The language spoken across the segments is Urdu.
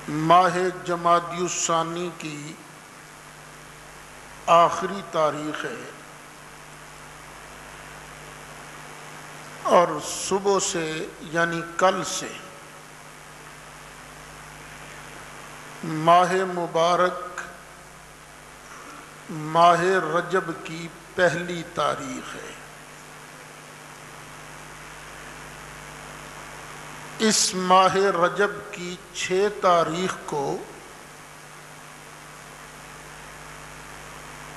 ماہ جمادی الثانی کی آخری تاریخ ہے اور صبح سے یعنی کل سے ماہ مبارک ماہ رجب کی پہلی تاریخ ہے۔ اس ماہ رجب کی 6 تاریخ کو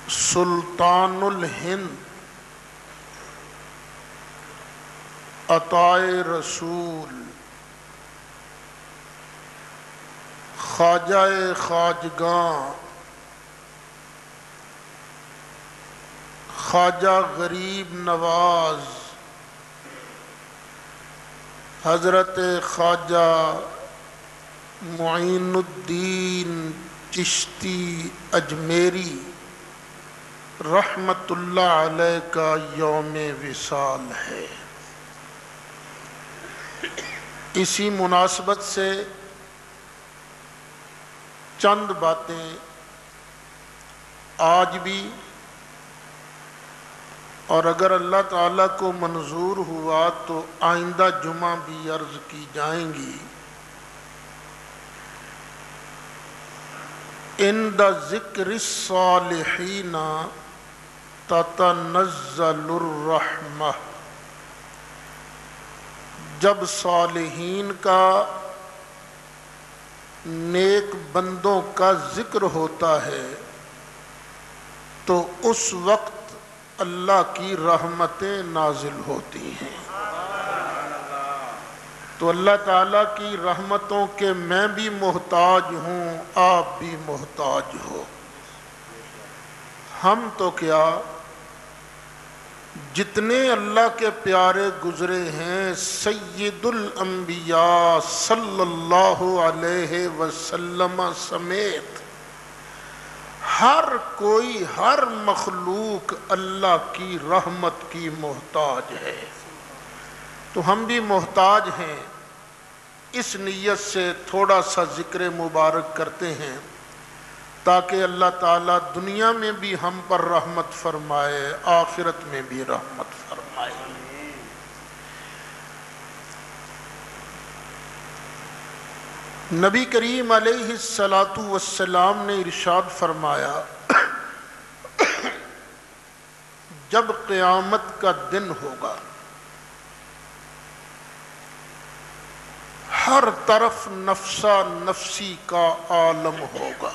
سلطان الہند عطائے رسول خواجہ خواجگاں خواجہ غریب نواز حضرت خواجہ معین الدین چشتی اجمیری رحمت اللہ علیہ کا یوم وصال ہے۔ اسی مناسبت سے چند باتیں آج بھی اور اگر اللہ تعالیٰ کو منظور ہوا تو آئندہ جمعہ بھی عرض کی جائیں گی۔ عند ذکر الصالحین تتنزل الرحمہ، جب صالحین کا نیک بندوں کا ذکر ہوتا ہے تو اس وقت اللہ کی رحمتیں نازل ہوتی ہیں۔ تو اللہ تعالیٰ کی رحمتوں کے میں بھی محتاج ہوں، آپ بھی محتاج ہو۔ ہم تو کیا جتنے اللہ کے پیارے گزرے ہیں سید الانبیاء صلی اللہ علیہ وسلم سمیت ہر کوئی ہر مخلوق اللہ کی رحمت کی محتاج ہے، تو ہم بھی محتاج ہیں۔ اس نیت سے تھوڑا سا ذکر مبارک کرتے ہیں تاکہ اللہ تعالیٰ دنیا میں بھی ہم پر رحمت فرمائے، آخرت میں بھی رحمت فرمائے۔ نبی کریم علیہ الصلاۃ والسلام نے ارشاد فرمایا، جب قیامت کا دن ہوگا ہر طرف نفسا نفسی کا عالم ہوگا،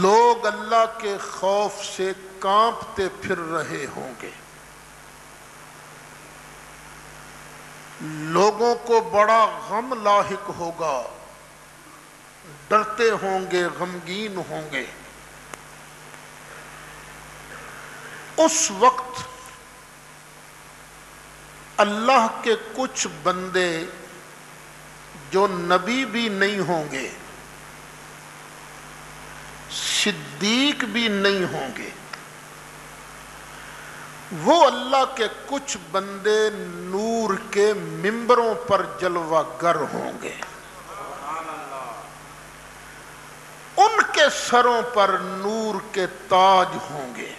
لوگ اللہ کے خوف سے کانپتے پھر رہے ہوں گے، لوگوں کو بڑا غم لاحق ہوگا، ڈرتے ہوں گے، غمگین ہوں گے۔ اس وقت اللہ کے کچھ بندے جو نبی بھی نہیں ہوں گے، صدیق بھی نہیں ہوں گے، وہ اللہ کے کچھ بندے نور کے ممبروں پر جلوہ گر ہوں گے، ان کے سروں پر نور کے تاج ہوں گے،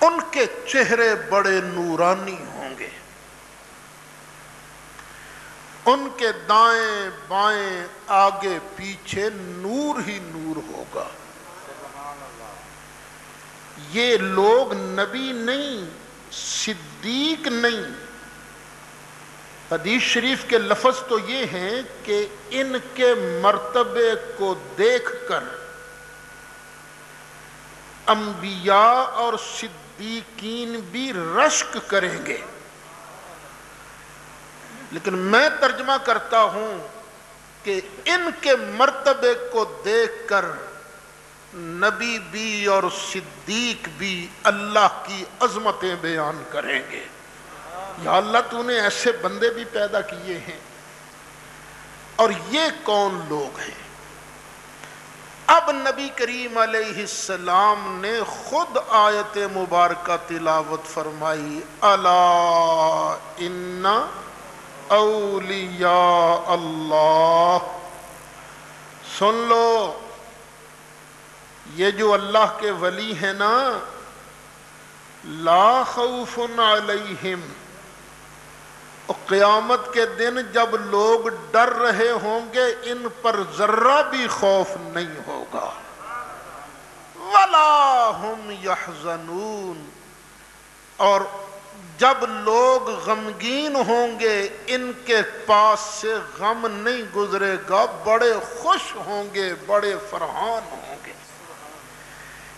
ان کے چہرے بڑے نورانی ہوں گے، ان کے دائیں بائیں آگے پیچھے نور ہی نور ہوگا۔ یہ لوگ نبی نہیں، صدیق نہیں۔ حدیث شریف کے لفظ تو یہ ہیں کہ ان کے مرتبے کو دیکھ کر انبیاء اور صدیقین بھی رشک کریں گے، لیکن میں ترجمہ کرتا ہوں کہ ان کے مرتبے کو دیکھ کر نبی بھی اور صدیق بھی اللہ کی عظمتیں بیان کریں گے۔ یا اللہ تو نے ایسے بندے بھی پیدا کیے ہیں، اور یہ کون لوگ ہیں؟ اب نبی کریم علیہ السلام نے خود آیت مبارکہ تلاوت فرمائی، الا ان ان اولیاء اللہ، سن لو یہ جو اللہ کے ولی ہیں نا، لا خوف علیہم، قیامت کے دن جب لوگ ڈر رہے ہوں گے ان پر ذرہ بھی خوف نہیں ہوگا، ولا ہم یحزنون، اور جب لوگ غمگین ہوں گے ان کے پاس سے غم نہیں گزرے گا، بڑے خوش ہوں گے، بڑے فرحان ہوں گے۔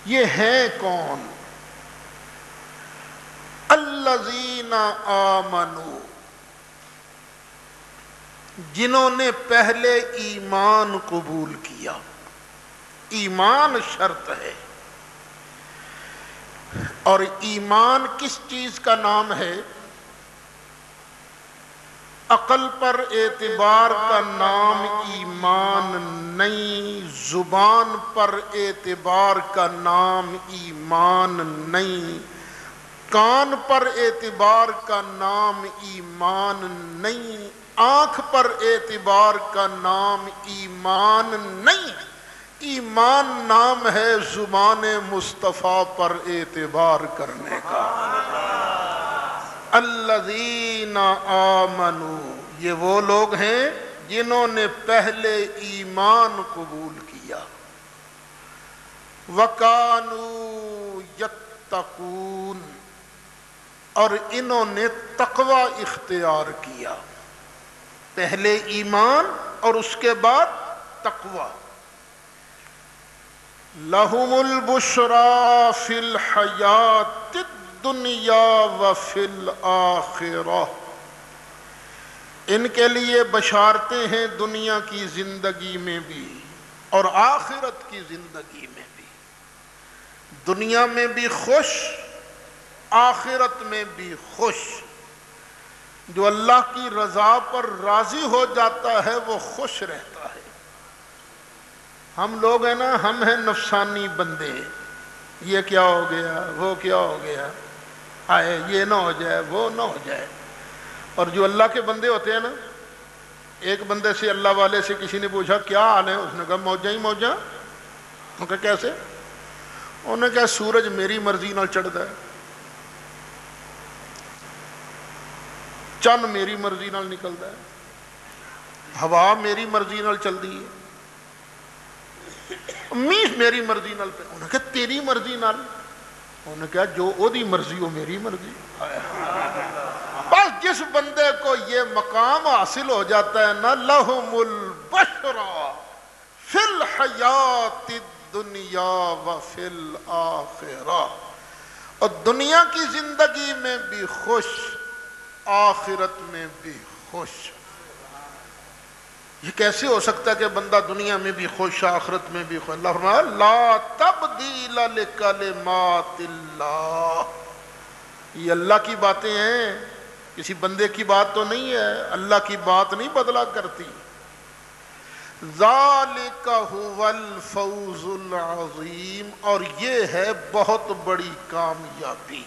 یہ ہیں کون؟ الذین آمنوا، جنہوں نے پہلے ایمان قبول کیا۔ ایمان شرط ہے، اور ایمان کس چیز کا نام ہے؟ عقل پر اعتبار کا نام ایمان نہیں، زبان پر اعتبار کا نام ایمان نہیں، کان پر اعتبار کا نام ایمان نہیں، آنکھ پر اعتبار کا نام ایمان نہیں، ایمان نام ہے زبان مصطفیٰ پر اعتبار کرنے کا۔ الذین آمنوا، یہ وہ لوگ ہیں جنہوں نے پہلے ایمان قبول کیا، وَكَانُوا يَتَّقُونَ، اور انہوں نے تقوی اختیار کیا۔ پہلے ایمان اور اس کے بعد تقوی۔ لَهُمُ الْبُشْرَى فِي الْحَيَاةِ الدُّنْيَا وَفِي الْآخِرَةِ، ان کے لیے بشارتیں ہیں دنیا کی زندگی میں بھی اور آخرت کی زندگی میں بھی، دنیا میں بھی خوش، آخرت میں بھی خوش۔ جو اللہ کی رضا پر راضی ہو جاتا ہے وہ خوش رہتا ہے۔ ہم لوگ ہیں نا، ہم ہیں نفسانی بندے، یہ کیا ہو گیا، وہ کیا ہو گیا، آئے یہ نہ ہو جائے، وہ نہ ہو جائے۔ اور جو اللہ کے بندے ہوتے ہیں نا، ایک بندے سے، اللہ والے سے کسی نے پوچھا کیا حال ہے، اس نے کہا موجاں ہی موجاں۔ انہوں نے کہا کیسے؟ انہوں نے کہا سورج میری مرضی نال چڑھتا ہے، چند میری مرضی نال نکلتا ہے، ہوا میری مرضی نال چلتی ہے، میش میری مرضی نال پہ۔ انہوں نے کہا تیری مرضی نال؟ انہوں نے کہا جو او دی مرضی وہ میری مرضی۔ بس جس بندے کو یہ مقام حاصل ہو جاتا ہے نا، لَهُمُ الْبُشْرَى فِي الْحَيَاةِ الدُّنْيَا وَفِي الْآخِرَةِ، اور دنیا کی زندگی میں بھی خوش، آخرت میں بھی خوش۔ یہ کیسے ہو سکتا ہے کہ بندہ دنیا میں بھی خوش، آخرت میں بھی خوش؟ اللہ فرمایا لا تبدیل لکلمات اللہ، یہ اللہ کی باتیں ہیں، کسی بندے کی بات تو نہیں ہے، اللہ کی بات نہیں بدلا کرتی۔ ذالک هو الفوز العظیم، اور یہ ہے بہت بڑی کامیابی۔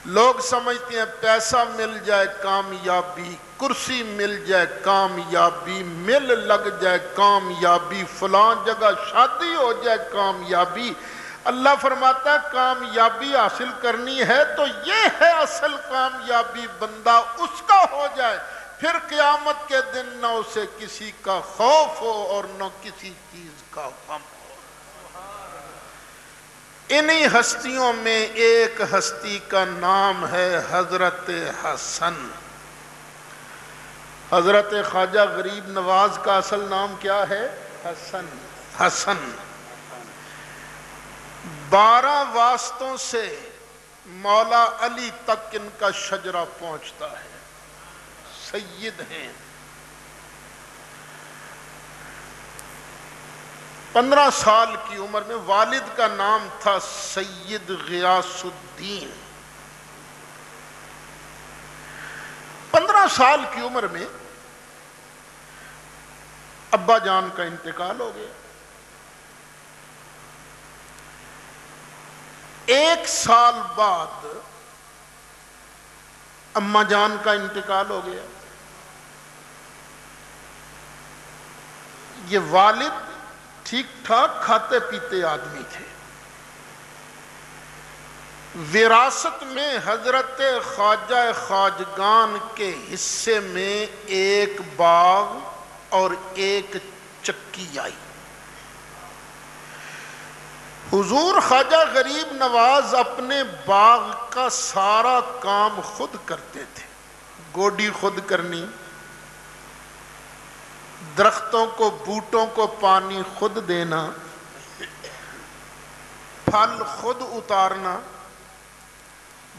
لوگ سمجھتے ہیں پیسہ مل جائے کامیابی، کرسی مل جائے کامیابی، مل لگ جائے کامیابی، فلاں جگہ شادی ہو جائے کامیابی۔ اللہ فرماتا ہے کامیابی حاصل کرنی ہے تو یہ ہے اصل کامیابی، بندہ اس کا ہو جائے، پھر قیامت کے دن نہ اسے کسی کا خوف ہو اور نہ کسی چیز کا غم ہو۔ انہی ہستیوں میں ایک ہستی کا نام ہے حضرت حسن۔ حضرت خواجہ غریب نواز کا اصل نام کیا ہے؟ حسن۔ حسن 12 واسطوں سے مولا علی تک ان کا شجرہ پہنچتا ہے، سید ہیں۔ 15 سال کی عمر میں والد کا نام تھا سید غیاث الدین۔ 15 سال کی عمر میں ابا جان کا انتقال ہو گیا۔ 1 سال بعد اماں جان کا انتقال ہو گیا۔ یہ والد ٹھیک ٹھاک کھاتے پیتے آدمی تھے۔ وراثت میں حضرت خواجہ خواجگان کے حصے میں ایک باغ اور ایک چکی آئی۔ حضور خواجہ غریب نواز اپنے باغ کا سارا کام خود کرتے تھے، گوڈی خود کرنی، درختوں کو بوٹوں کو پانی خود دینا، پھل خود اتارنا،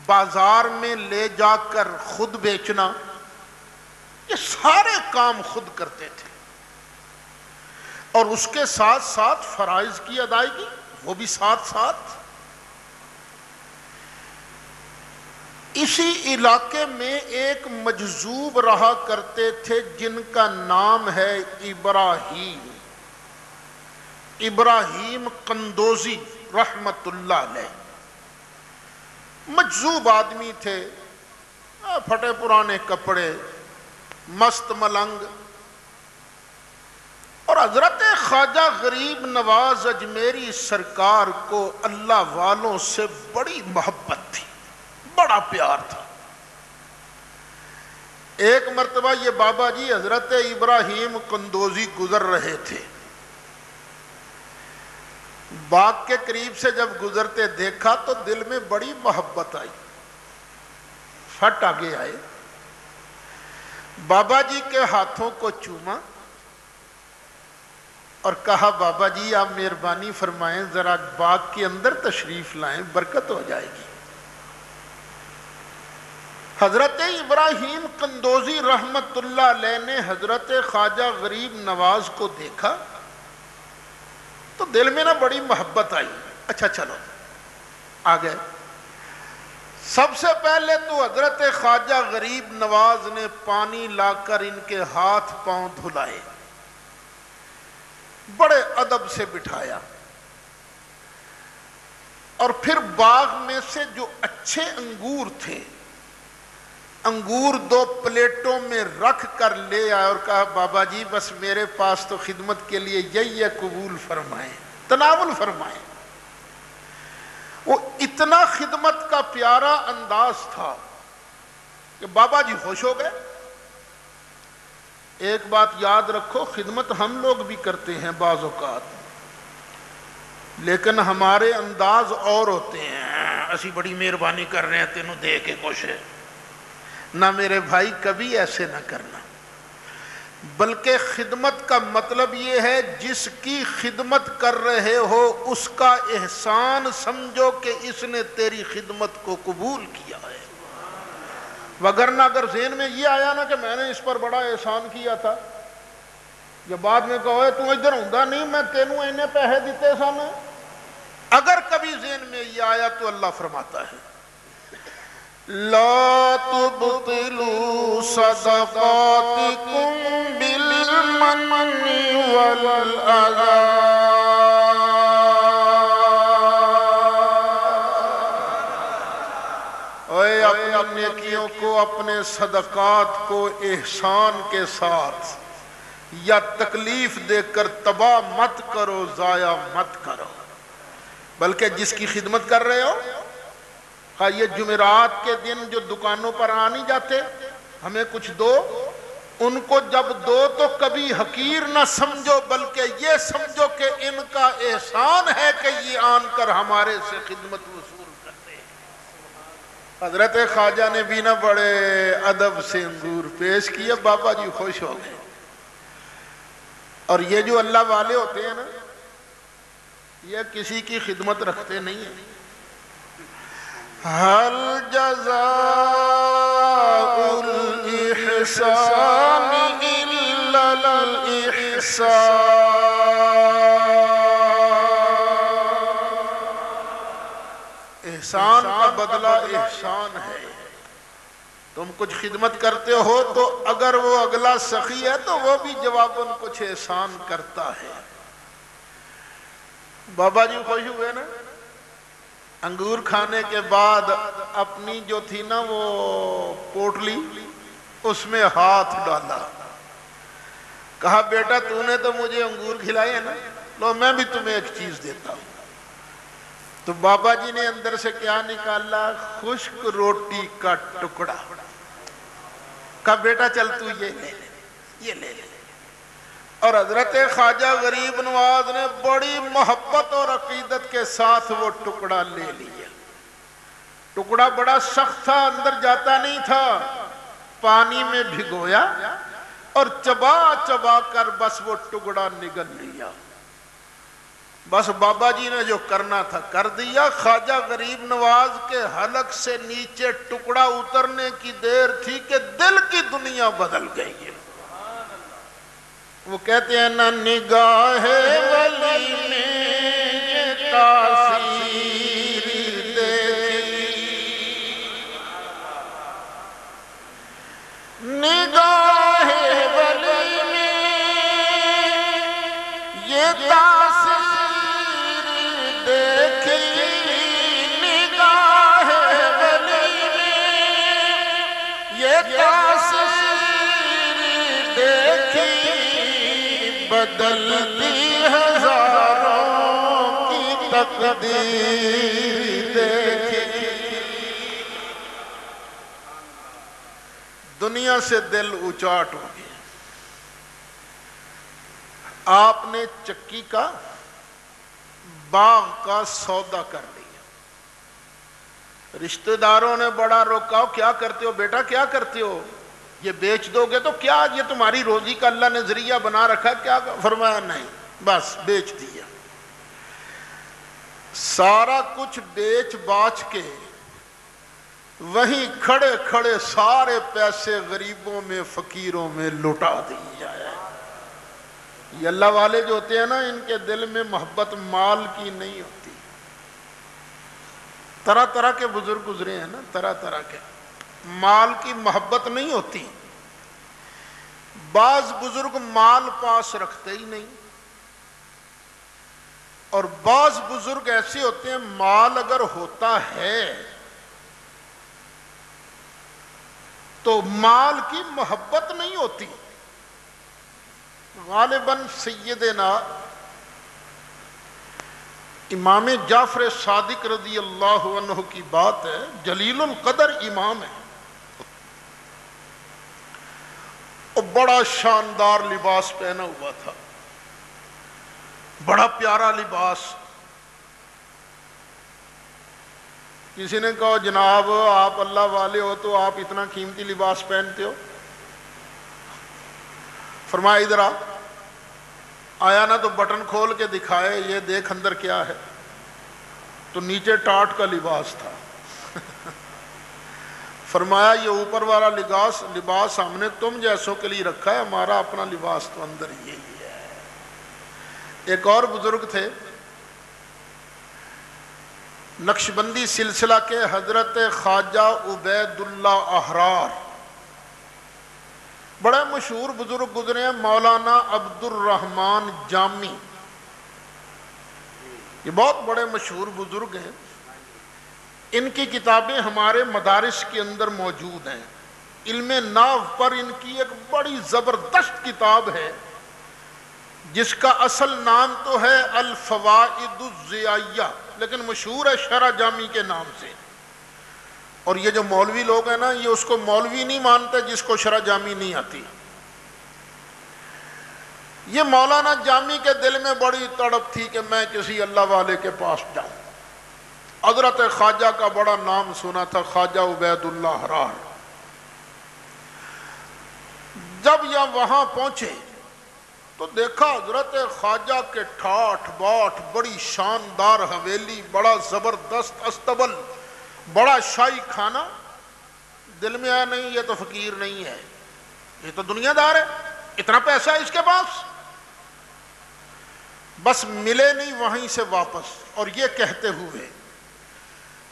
بازار میں لے جا کر خود بیچنا، یہ سارے کام خود کرتے تھے۔ اور اس کے ساتھ ساتھ فرائض کی ادائیگی وہ بھی ساتھ ساتھ۔ اسی علاقے میں ایک مجذوب رہا کرتے تھے جن کا نام ہے ابراہیم قندوزی رحمت اللہ علیہ۔ مجذوب آدمی تھے، پھٹے پرانے کپڑے، مست ملنگ، اور حضرت خواجہ غریب نواز اجمیری سرکار کو اللہ والوں سے بڑی محبت تھی، بڑا پیار تھا۔ ایک مرتبہ یہ بابا جی حضرت ابراہیم قندوزی گزر رہے تھے، باغ کے قریب سے جب گزرتے دیکھا تو دل میں بڑی محبت آئی، پھٹ آگے آئے، بابا جی کے ہاتھوں کو چوما اور کہا بابا جی آپ مہربانی فرمائیں ذرا باغ کے اندر تشریف لائیں، برکت ہو جائے گی۔ حضرت ابراہیم قندوزی رحمت اللہ علیہ نے حضرت خواجہ غریب نواز کو دیکھا تو دل میں بڑی محبت آئی، اچھا چلو آ گئے۔ سب سے پہلے تو حضرت خواجہ غریب نواز نے پانی لا کر ان کے ہاتھ پاؤں دھلائے، بڑے ادب سے بٹھایا، اور پھر باغ میں سے جو اچھے انگور تھے، انگور 2 پلیٹوں میں رکھ کر لے آئے اور کہا بابا جی بس میرے پاس تو خدمت کے لیے یہی ہے، قبول فرمائیں، تناول فرمائیں۔ وہ اتنا خدمت کا پیارا انداز تھا کہ بابا جی خوش ہو گئے۔ ایک بات یاد رکھو، خدمت ہم لوگ بھی کرتے ہیں بعض اوقات، لیکن ہمارے انداز اور ہوتے ہیں، اسی بڑی مہربانی کر رہے ہیں تینوں دے کے خوش ہے نہ میرے بھائی، کبھی ایسے نہ کرنا۔ بلکہ خدمت کا مطلب یہ ہے جس کی خدمت کر رہے ہو اس کا احسان سمجھو کہ اس نے تیری خدمت کو قبول کیا ہے، وگرنہ اگر ذہن میں یہ آیا نا کہ میں نے اس پر بڑا احسان کیا تھا، یا بعد میں کہو تو ادھر ہوندا نہیں میں تینوں اینے پیسے دیتے سن، اگر کبھی ذہن میں یہ آیا تو اللہ فرماتا ہے لا تبطلوا صدقاتكم بالمن والأذى۔ اے اپنی نیکیوں کو، اپنے صدقات کو احسان کے ساتھ یا تکلیف دے کر تباہ مت کرو، ضائع مت کرو، بلکہ جس کی خدمت کر رہے ہو، یہ جمعرات کے دن جو دکانوں پر آنے جاتے ہمیں کچھ دو، ان کو جب دو تو کبھی حقیر نہ سمجھو، بلکہ یہ سمجھو کہ ان کا احسان ہے کہ یہ آن کر ہمارے سے خدمت وصول کرتے ہیں۔ حضرت خواجہ نے بھی بڑے ادب سے انگور پیش کیا، بابا جی خوش ہو گئے۔ اور یہ جو اللہ والے ہوتے ہیں نا، یہ کسی کی خدمت رکھتے نہیں ہیں۔ حل جزاء الإحسان إلا الإحسان۔ احسان کا بدلہ احسان ہے۔ تم کچھ خدمت کرتے ہو تو اگر وہ اگلا سخی ہے تو وہ بھی جواباً کچھ احسان کرتا ہے۔ بابا جی خوش ہوئے نا، انگور کھانے کے بعد اپنی جو تھی نا وہ پوٹلی اس میں ہاتھ ڈالا، کہا بیٹا تو نے تو مجھے انگور کھلائے ہیں نا، لو میں بھی تمہیں ایک چیز دیتا ہوں۔ تو بابا جی نے اندر سے کیا نکالا؟ خشک روٹی کا ٹکڑا، کہا بیٹا چل تو یہ لے لے، یہ لے لے۔ اور حضرت خواجہ غریب نواز نے بڑی محبت اور عقیدت کے ساتھ وہ ٹکڑا لے لیا۔ ٹکڑا بڑا سخت تھا، اندر جاتا نہیں تھا، پانی میں بھگویا اور چبا چبا کر بس وہ ٹکڑا نگل لیا۔ بس بابا جی نے جو کرنا تھا کر دیا۔ خواجہ غریب نواز کے حلق سے نیچے ٹکڑا اترنے کی دیر تھی کہ دل کی دنیا بدل گئی ہے۔ وہ کہتے ہیں نا نگاہ ولی میں یہ تاثیر دیکھی، نگاہ ولی میں یہ تاثیر دیکھی، نگاہ ولی میں یہ تاثیر دیکھی، بدلتی ہزاروں کی تقدیر دیکھی۔ دنیا سے دل اچاٹ ہو گیا۔ آپ نے چکی کا باغ کا سودا کر لیا۔ رشتہ داروں نے بڑا روکا، کیا کرتے ہو بیٹا، کیا کرتے ہو، یہ بیچ دو گے تو کیا، یہ تمہاری روزی کا اللہ نے ذریعہ بنا رکھا، کیا؟ فرمایا نہیں، بس بیچ دیا۔ سارا کچھ بیچ باچ کے وہیں کھڑے کھڑے سارے پیسے غریبوں میں فقیروں میں لٹا دیے جائے۔ یہ اللہ والے جو ہوتے ہیں نا، ان کے دل میں محبت مال کی نہیں ہوتی۔ طرح طرح کے بزرگ گزرے ہیں نا، طرح طرح کے، مال کی محبت نہیں ہوتی۔ بعض بزرگ مال پاس رکھتے ہی نہیں، اور بعض بزرگ ایسے ہوتے ہیں مال اگر ہوتا ہے تو مال کی محبت نہیں ہوتی۔ غالباً سیدنا امام جعفر صادق رضی اللہ عنہ کی بات ہے، جلیل القدر امام ہے، اور بڑا شاندار لباس پہنا ہوا تھا، بڑا پیارا لباس۔ کسی نے کہا جناب آپ اللہ والے ہو تو آپ اتنا قیمتی لباس پہنتے ہو؟ فرمایا ادھر آیا نا تو بٹن کھول کے دکھائے، یہ دیکھ اندر کیا ہے، تو نیچے ٹاٹ کا لباس تھا۔ فرمایا یہ اوپر والا لباس ہم نے تم جیسوں کے لیے رکھا ہے، ہمارا اپنا لباس تو اندر یہی ہے۔ ایک اور بزرگ تھے نقشبندی سلسلہ کے، حضرت خواجہ عبید اللہ احرار، بڑے مشہور بزرگ گزرے ہیں، مولانا عبد الرحمن جامی، یہ بہت بڑے مشہور بزرگ ہیں۔ ان کی کتابیں ہمارے مدارس کے اندر موجود ہیں۔ علم نحو پر ان کی ایک بڑی زبردست کتاب ہے جس کا اصل نام تو ہے الفوائد الضیائیہ، لیکن مشہور ہے شرح جامی کے نام سے۔ اور یہ جو مولوی لوگ ہیں نا، یہ اس کو مولوی نہیں مانتے جس کو شرح جامی نہیں آتی۔ یہ مولانا جامی کے دل میں بڑی تڑپ تھی کہ میں کسی اللہ والے کے پاس جاؤں۔ حضرت خواجہ کا بڑا نام سنا تھا، خواجہ عبید اللہ احرار۔ جب یہ وہاں پہنچے تو دیکھا حضرت خواجہ کے ٹھاٹھ باٹھ، بڑی شاندار حویلی، بڑا زبردست استبل، بڑا شاہی کھانا۔ دل میں آیا نہیں یہ تو فقیر نہیں ہے، یہ تو دنیا دار ہے، اتنا پیسہ ہے اس کے پاس۔ بس ملے نہیں وہیں سے واپس، اور یہ کہتے ہوئے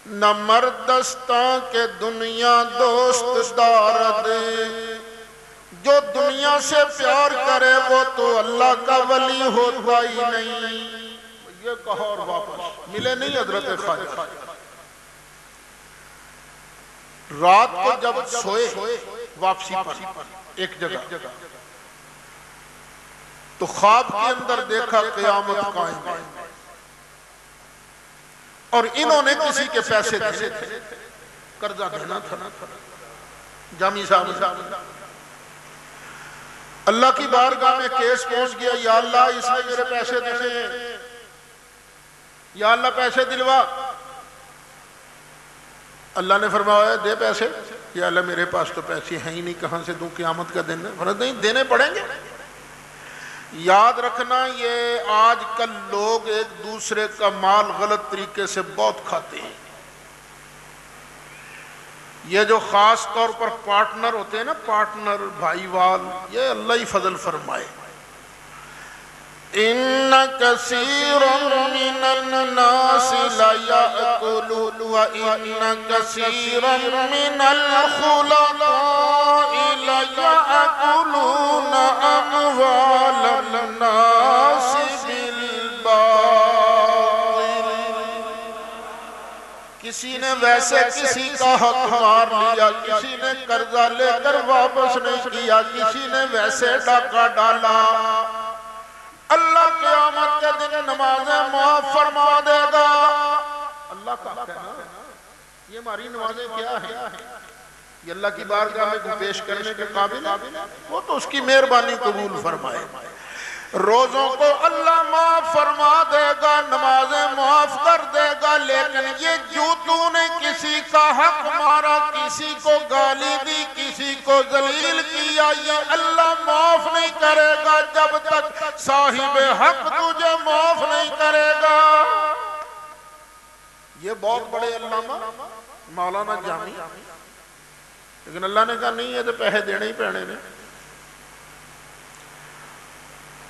نہ مردستاں کے دنیا دوست دارد، جو دنیا سے پیار کرے وہ تو اللہ کا ولی ہوتا ہی نہیں۔ یہ کہا اور واپس، ملے نہیں حضرت خواجہ۔ رات کو جب سوئے واپسی پر ایک جگہ، تو خواب کے اندر دیکھا قیامت قائم ہے، اور انہوں نے کسی کے پیسے دینے تھے، قرضہ دینا تھا جامی صاحب، اللہ کی بارگاہ میں کیس پہنچ گیا، یا اللہ اس نے میرے پیسے دینے ہیں، یا اللہ پیسے دلوا۔ اللہ نے فرمایا دے پیسے، یا اللہ میرے پاس تو پیسے ہیں ہی نہیں، کہاں سے دوں، قیامت کا دن ہے، فرض نہیں دینے پڑیں گے۔ یاد رکھنا یہ آج کل لوگ ایک دوسرے کا مال غلط طریقے سے بہت کھاتے ہیں۔ یہ جو خاص طور پر پارٹنر ہوتے ہیں نا، پارٹنر بھائی وال، یہ اللہ ہی فضل فرمائے۔ ان کثیر من الناس لا یأکلون وان کثیر من الخلطاء لا یأکلون اموال الناس بالباطل۔ کسی نے ویسے کسی کا حق مار لیا، کسی نے قرضہ لے کر واپس نہیں کیا، کسی نے ویسے ڈاکہ ڈالا، اللہ قیامت کے دن نمازیں معاف فرما دے گا۔ اللہ کا حق ہے نا، یہ ہماری نمازیں کیا ہیں؟ یہ اللہ کی بارگاہ میں پیش کرنے کے قابل ہے، وہ تو اس کی مہربانی قبول فرمائے۔ روزوں کو اللہ معاف فرما دے گا، نمازیں معاف کر دے گا، لیکن یہ جو تو نے کسی کا حق مارا، کسی کو گالی دی، کسی کو ذلیل کیا، یہ اللہ معاف نہیں کرے گا جب تک صاحب حق تجھے معاف نہیں کرے گا۔ یہ بہت بڑے علامہ مولانا جامی، لیکن اللہ نے کہا نہیں، یہ تو پیسے دینے ہی پینے نے،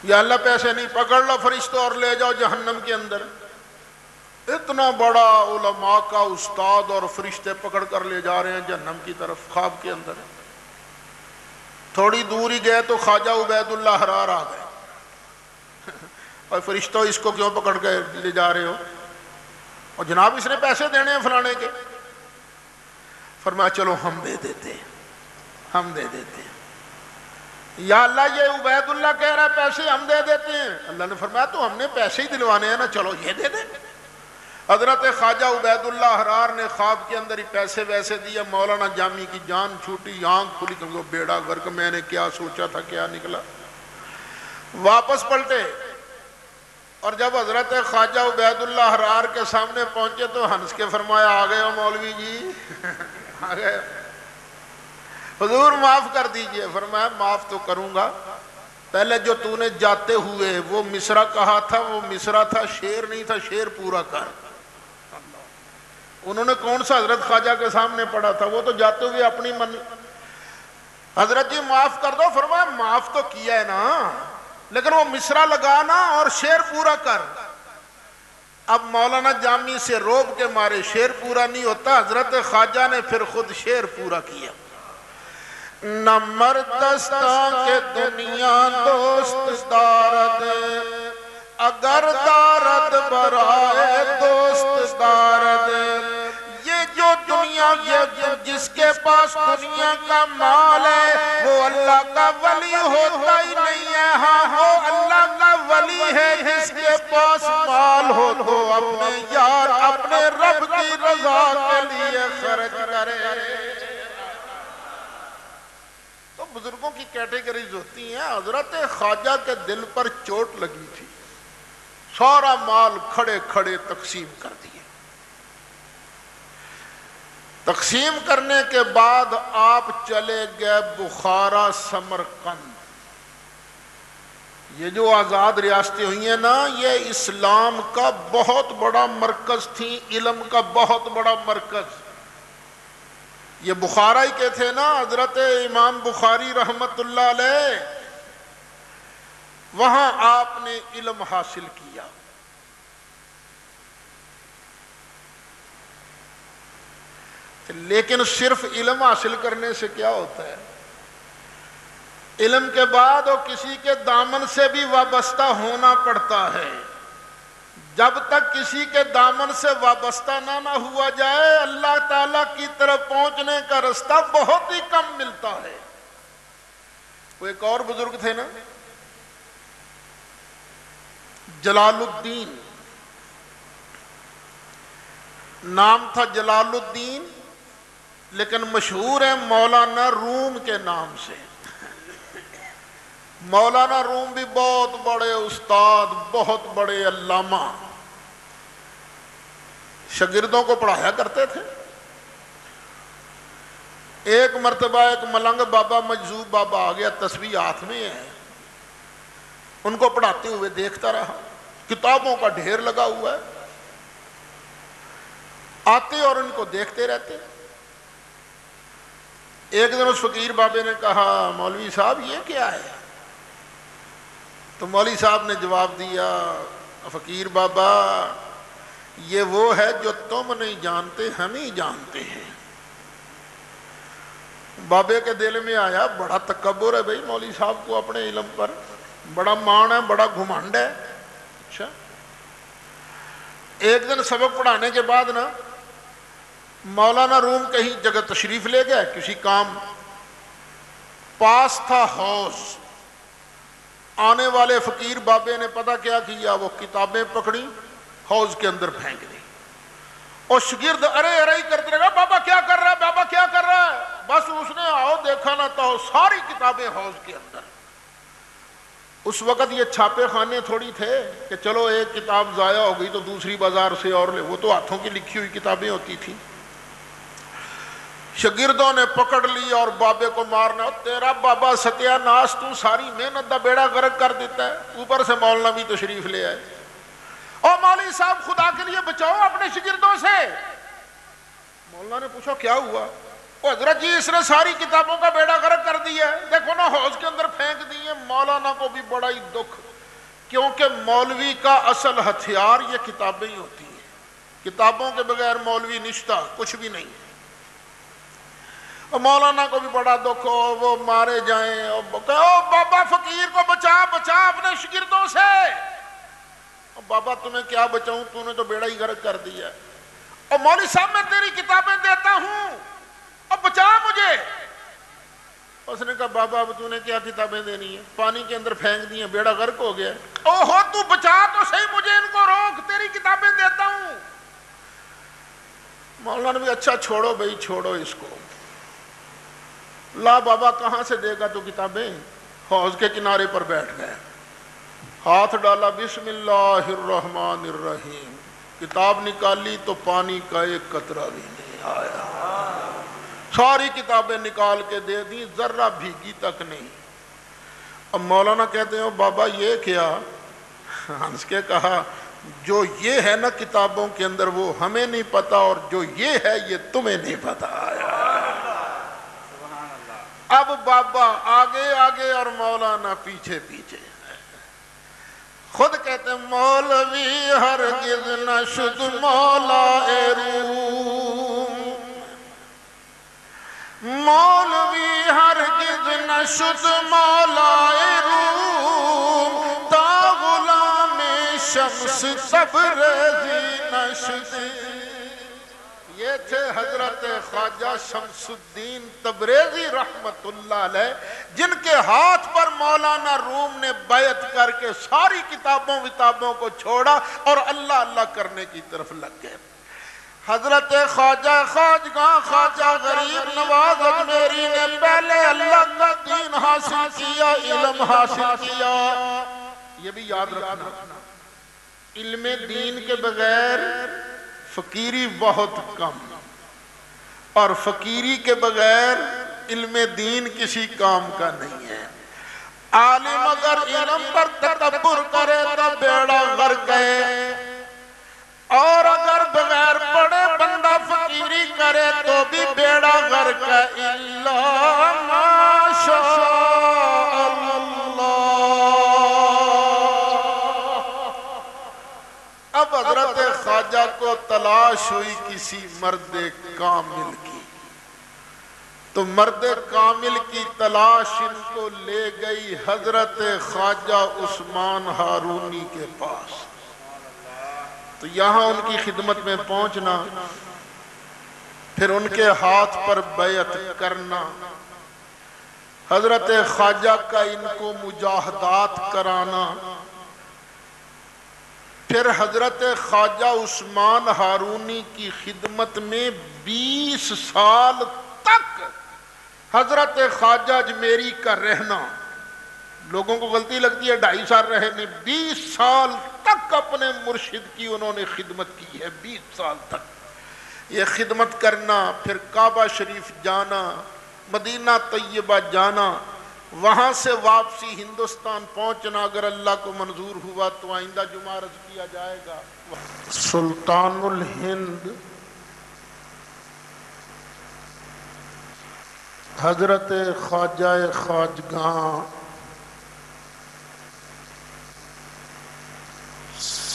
یا اللہ پیسے نہیں، پکڑ لو فرشتوں اور لے جاؤ جہنم کے اندر۔ اتنا بڑا علماء کا استاد اور فرشتے پکڑ کر لے جا رہے ہیں جہنم کی طرف خواب کے اندر۔ تھوڑی دور ہی گئے تو خواجہ عبید اللہ حرار آ گئے، اور فرشتوں اس کو کیوں پکڑ کے لے جا رہے ہو؟ اور جناب اس نے پیسے دینے ہیں فلانے کے۔ فرمایا چلو ہم دے دیتے ہیں، ہم دے دیتے ہیں۔ یا اللہ یہ عبید اللہ کہہ رہا ہے پیسے ہم دے دیتے ہیں۔ اللہ نے فرمایا تو ہم نے پیسے ہی دلوانے ہیں نا، چلو یہ دے دیں۔ حضرت خواجہ عبید اللہ حرار نے خواب کے اندر ہی پیسے ویسے دیا، مولانا جامی کی جان چھوٹی، آنکھ کھلی، تو بیڑا غرق، میں نے کیا سوچا تھا کیا نکلا۔ واپس پلٹے، اور جب حضرت خواجہ عبید اللہ حرار کے سامنے پہنچے تو ہنس کے فرمایا آ گئے ہو مولوی جی، آ گئے حضور معاف کر دیجئے۔ فرمایا معاف تو کروں گا، پہلے جو تو نے جاتے ہوئے وہ مصرع کہا تھا، وہ مصرع تھا، شعر نہیں تھا، شعر پورا کر۔ انہوں نے کون سا حضرت خواجہ کے سامنے پڑھا تھا، وہ تو جاتے ہوئے اپنی من، حضرت جی معاف کر دو۔ فرمایا معاف تو کیا ہے نا، لیکن وہ مصرع لگانا اور شعر پورا کر۔ اب مولانا جامی سے روب کے مارے شعر پورا نہیں ہوتا، حضرت خواجہ نے پھر خود شعر پورا کیا۔ نہ مردستان کے دنیا دوست دارد، اگر دارد برائے دوست دارد۔ یہ جو دنیا، یہ جس کے پاس دنیا کا مال ہے وہ اللہ کا ولی ہوتا ہی نہیں ہے۔ ہاں وہ اللہ کا ولی ہے جس کے پاس مال ہو تو اپنے یار، اپنے رب کی رضا کے لیے خرچ کرے۔ تو بزرگوں کی کیٹیگریز ہوتی ہیں۔ حضرت خواجہ کے دل پر چوٹ لگی تھی، سارا مال کھڑے کھڑے تقسیم کر دیا۔ تقسیم کرنے کے بعد آپ چلے گئے بخارا، سمرقند۔ یہ جو آزاد ریاستیں ہوئی ہیں نا، یہ اسلام کا بہت بڑا مرکز تھی، علم کا بہت بڑا مرکز۔ یہ بخارا ہی کے تھے نا، حضرت امام بخاری رحمت اللہ علیہ، وہاں آپ نے علم حاصل کیا۔ لیکن صرف علم حاصل کرنے سے کیا ہوتا ہے؟ علم کے بعد وہ کسی کے دامن سے بھی وابستہ ہونا پڑتا ہے۔ جب تک کسی کے دامن سے وابستہ نہ ہوا جائے اللہ تعالیٰ کی طرف پہنچنے کا رستہ بہت ہی کم ملتا ہے۔ وہ ایک اور بزرگ تھے نا، جلال الدین، نام تھا جلال الدین، لیکن مشہور ہے مولانا روم کے نام سے۔ مولانا روم بھی بہت بڑے استاد، بہت بڑے علامہ، شاگردوں کو پڑھایا کرتے تھے۔ ایک مرتبہ ایک ملنگ بابا مجذوب بابا آ گیا، تسبیح ہاتھ میں ہے، ان کو پڑھاتے ہوئے دیکھتا رہا، کتابوں کا ڈھیر لگا ہوا ہے، آتے اور ان کو دیکھتے رہتے۔ ایک دن اس فقیر بابے نے کہا مولوی صاحب یہ کیا ہے؟ تو مولوی صاحب نے جواب دیا فقیر بابا یہ وہ ہے جو تم نہیں جانتے ہم ہی جانتے ہیں۔ بابے کے دل میں آیا بڑا تکبر ہے بھائی مولوی صاحب کو اپنے علم پر، بڑا مان ہے، بڑا گھمنڈ ہے۔ اچھا، ایک دن سبق پڑھانے کے بعد نا مولانا روم کہیں جگہ تشریف لے گئے کسی کام، پاس تھا حوض، آنے والے فقیر بابے نے پتہ کیا کیا، وہ کتابیں پکڑی حوض کے اندر پھینک دی، اور شاگرد ارے ارے کرتے رہے، بابا کیا کر رہا ہے، بابا کیا کر رہا ہے؟ بس اس نے آؤ دیکھا نہ تو ساری کتابیں حوض کے اندر۔ اس وقت یہ چھاپے خانے تھوڑی تھے کہ چلو ایک کتاب ضائع ہو گئی تو دوسری بازار سے اور لے، وہ تو ہاتھوں کی لکھی ہوئی کتابیں ہوتی تھیں۔ شاگردوں نے پکڑ لی اور بابے کو مارنا، تیرا بابا ستیہ ناس، تو ساری محنت دا بیڑا غرق کر دیتا ہے۔ اوپر سے مولانا بھی تشریف لے آئے، اور مولوی صاحب خدا کے لیے بچاؤ اپنے شاگردوں سے۔ مولانا نے پوچھا کیا ہوا؟ وہ حضرت جی اس نے ساری کتابوں کا بیڑا غرق کر دیا ہے، دیکھو نا حوض کے اندر پھینک دی ہے۔ مولانا کو بھی بڑا ہی دکھ، کیونکہ مولوی کا اصل ہتھیار یہ کتابیں ہی ہوتی ہیں، کتابوں کے بغیر مولوی نشتہ کچھ بھی نہیں۔ مولانا کو بھی بڑا دکھ ہو، وہ مارے جائیں، او بابا فقیر کو بچا بچا اپنے شاگردوں سے۔ بابا تمہیں کیا بچاؤں، تو نے تو بیڑا ہی غرق کر دیا۔ اور مولوی صاحب میں تیری کتابیں دیتا ہوں، اب بچا مجھے۔ اس نے کہا بابا اب تو نے کیا کتابیں دینی ہیں، پانی کے اندر پھینک دی ہیں، بیڑا غرق ہو گیا۔ اوہو تو بچا تو صحیح مجھے، ان کو روک، تیری کتابیں دیتا ہوں۔ مولانا نے بھی اچھا چھوڑو بھائی چھوڑو اس کو۔ لا بابا کہاں سے دے گا تو کتابیں؟ حوض کے کنارے پر بیٹھ گئے، ہاتھ ڈالا بسم اللہ الرحمن الرحیم، کتاب نکالی تو پانی کا ایک قطرہ بھی نہیں آیا، ساری کتابیں نکال کے دے دی، ذرہ بھیگی تک نہیں۔ اب مولانا کہتے ہیں بابا یہ کیا؟ ہنس کے کہا جو یہ ہے نا کتابوں کے اندر وہ ہمیں نہیں پتا، اور جو یہ ہے یہ تمہیں نہیں پتا آیا۔ اب بابا آگے آگے اور مولانا پیچھے پیچھے۔ خود کہتے ہیں مولوی ہرگز نہ شد مولا روم، مولوی ہرگز نہ شد مولا روم، تا غلام شمس تبریزی نشد۔ یہ تھے حضرت خواجہ شمس الدین تبریزی رحمت اللہ علیہ، جن کے ہاتھ پر مولانا روم نے بیعت کر کے ساری کتابوں کو چھوڑا اور اللہ اللہ کرنے کی طرف لگ گئے۔ حضرت خواجہ خواجگاں خواجہ غریب نواز اجمیری نے پہلے اللہ کا دین حاصل کیا، علم حاصل کیا۔ یہ بھی یاد رکھنا، علم دین کے بغیر فقیری بہت کم، اور فقیری کے بغیر علم دین کسی کام کا نہیں ہے۔ عالم اگر علم پر تکبر کرے تو بیڑا غرق ہے، اور اگر بغیر پڑھے بندہ فقیری کرے تو بھی بیڑا غرق ہے، الا ماشاء اب حضرت خواجہ کو تلاش ہوئی کسی مرد کامل کی، تو مرد کامل کی تلاش ان کو لے گئی حضرت خواجہ عثمان ہارونی کے پاس۔ تو یہاں ان کی خدمت میں پہنچنا، پھر ان کے ہاتھ پر بیعت کرنا، حضرت خواجہ کا ان کو مجاہدات کرانا، پھر حضرت خواجہ عثمان ہارونی کی خدمت میں 20 سال تک حضرت خواجہ اجمیری کا رہنا۔ لوگوں کو غلطی لگتی ہے 2.5 سال رہے، نہیں، 20 سال تک اپنے مرشد کی انہوں نے خدمت کی ہے، 20 سال تک یہ خدمت کرنا، پھر کعبہ شریف جانا، مدینہ طیبہ جانا، وہاں سے واپسی ہندوستان پہنچنا، اگر اللہ کو منظور ہوا تو آئندہ جمعہ عرض کیا جائے گا۔ سلطان الہند حضرت خواجہ خواجگاں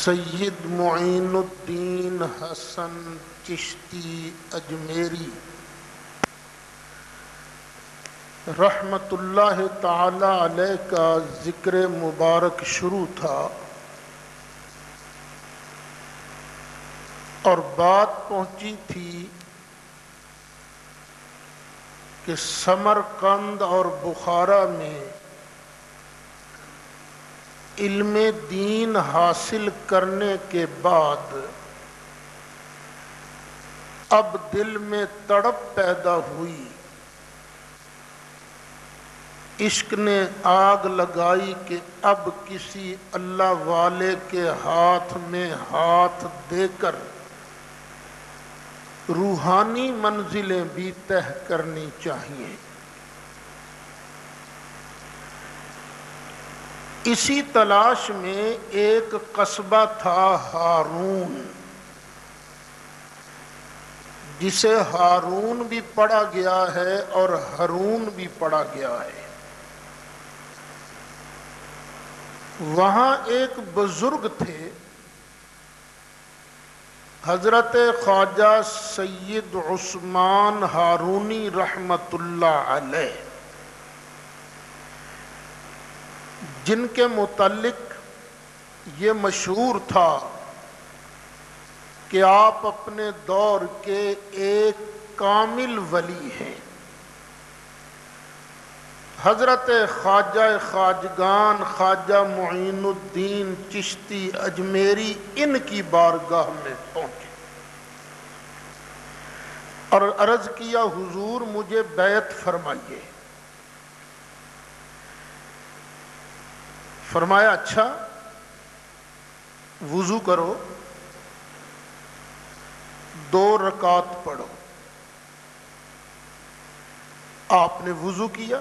سید معین الدین حسن چشتی اجمیری رحمت اللہ تعالی علیہ کا ذکر مبارک شروع تھا، اور بات پہنچی تھی کہ سمرقند اور بخارا میں علم دین حاصل کرنے کے بعد اب دل میں تڑپ پیدا ہوئی، عشق نے آگ لگائی کہ اب کسی اللہ والے کے ہاتھ میں ہاتھ دے کر روحانی منزلیں بھی طے کرنی چاہیے۔ اسی تلاش میں ایک قصبہ تھا ہارون، جسے ہارون بھی پڑھا گیا ہے اور ہارون بھی پڑھا گیا ہے۔ وہاں ایک بزرگ تھے، حضرت خواجہ سید عثمان ہارونی رحمت اللہ علیہ، جن کے متعلق یہ مشہور تھا کہ آپ اپنے دور کے ایک کامل ولی ہیں۔ حضرت خواجہ خواجگان خواجہ معین الدین چشتی اجمیری ان کی بارگاہ میں پہنچے اور عرض کیا، حضور مجھے بیعت فرمائیے۔ فرمایا اچھا، وضو کرو، 2 رکعت پڑھو۔ آپ نے وضو کیا،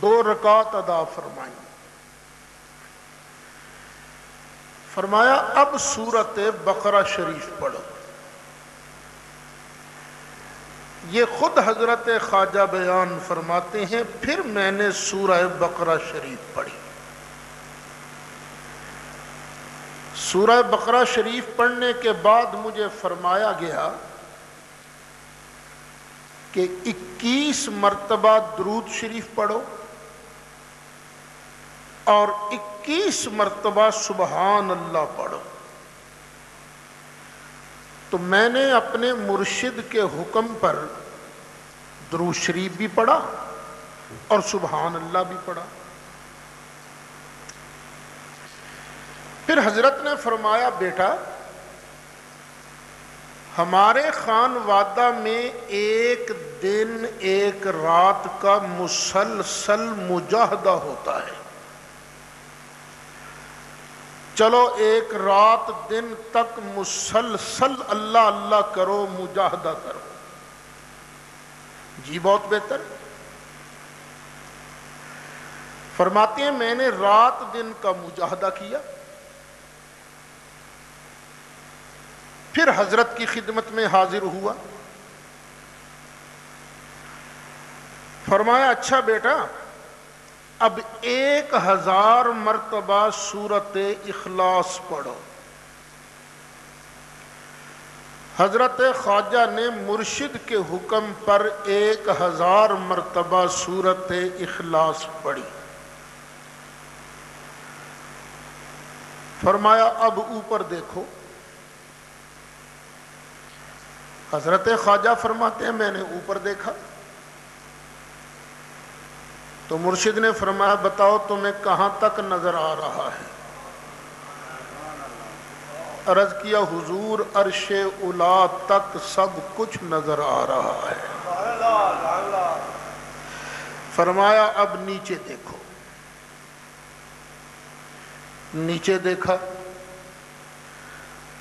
2 رکعت ادا فرمائی۔ فرمایا اب سورۃ بقرہ شریف پڑھو۔ یہ خود حضرت خواجہ بیان فرماتے ہیں، پھر میں نے سورہ بقرہ شریف پڑھی۔ سورہ بقرہ شریف پڑھنے کے بعد مجھے فرمایا گیا کہ 21 مرتبہ درود شریف پڑھو اور 21 مرتبہ سبحان اللہ پڑھو۔ تو میں نے اپنے مرشد کے حکم پر درود شریف بھی پڑھا اور سبحان اللہ بھی پڑھا۔ پھر حضرت نے فرمایا، بیٹا ہمارے خانوادہ میں ایک دن ایک رات کا مسلسل مجاہدہ ہوتا ہے، چلو ایک رات دن تک مسلسل اللہ اللہ کرو، مجاہدہ کرو۔ جی بہت بہتر۔ فرماتے ہیں میں نے رات دن کا مجاہدہ کیا، پھر حضرت کی خدمت میں حاضر ہوا۔ فرمایا اچھا بیٹا، اب 1000 مرتبہ سورۃ اخلاص پڑھو۔ حضرت خواجہ نے مرشد کے حکم پر 1000 مرتبہ سورۃ اخلاص پڑھی۔ فرمایا اب اوپر دیکھو۔ حضرت خواجہ فرماتے ہیں میں نے اوپر دیکھا تو مرشد نے فرمایا بتاؤ تمہیں کہاں تک نظر آ رہا ہے؟ عرض کیا حضور عرش اولا تک سب کچھ نظر آ رہا ہے۔ فرمایا اب نیچے دیکھو۔ نیچے دیکھا،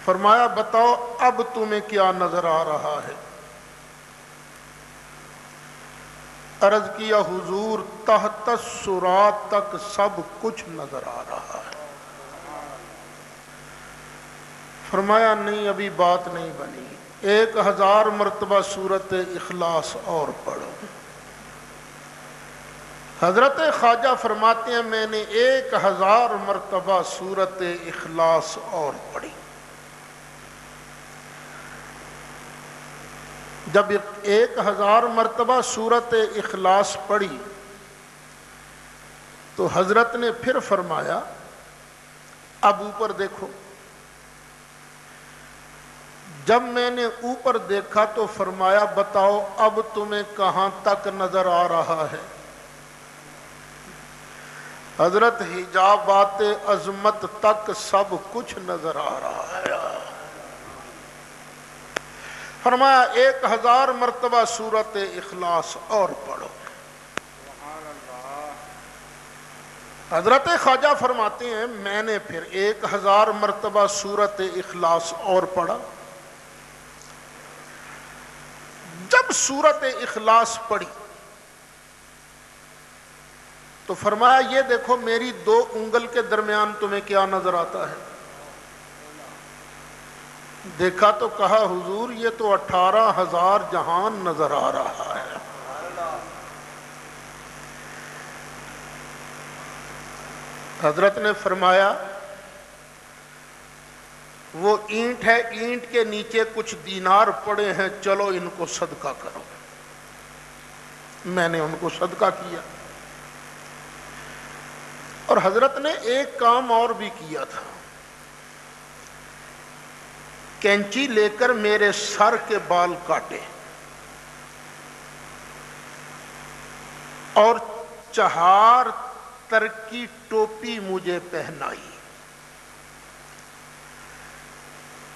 فرمایا بتاؤ اب تمہیں کیا نظر آ رہا ہے؟ عرض کیا حضور تحت الصراط تک سب کچھ نظر آ رہا ہے۔ فرمایا نہیں ابھی بات نہیں بنی، 1000 مرتبہ سورۃ اخلاص اور پڑھو۔ حضرت خواجہ فرماتے ہیں میں نے 1000 مرتبہ سورۃ اخلاص اور پڑھی۔ جب 1000 مرتبہ سورۃ اخلاص پڑھی تو حضرت نے پھر فرمایا اب اوپر دیکھو۔ جب میں نے اوپر دیکھا تو فرمایا بتاؤ اب تمہیں کہاں تک نظر آ رہا ہے؟ حضرت حجابات عظمت تک سب کچھ نظر آ رہا ہے۔ فرمایا 1000 مرتبہ سورۃ اخلاص اور پڑھو۔ حضرت خواجہ فرماتے ہیں میں نے پھر 1000 مرتبہ سورۃ اخلاص اور پڑھا۔ جب سورۃ اخلاص پڑھی تو فرمایا یہ دیکھو میری 2 انگل کے درمیان تمہیں کیا نظر آتا ہے؟ دیکھا تو کہا حضور یہ تو 18000 جہان نظر آ رہا ہے۔ حضرت نے فرمایا وہ اینٹ ہے، اینٹ کے نیچے کچھ دینار پڑے ہیں، چلو ان کو صدقہ کرو۔ میں نے ان کو صدقہ کیا۔ اور حضرت نے ایک کام اور بھی کیا تھا، کینچی لے کر میرے سر کے بال کاٹے اور 4 تر کی ٹوپی مجھے پہنائی۔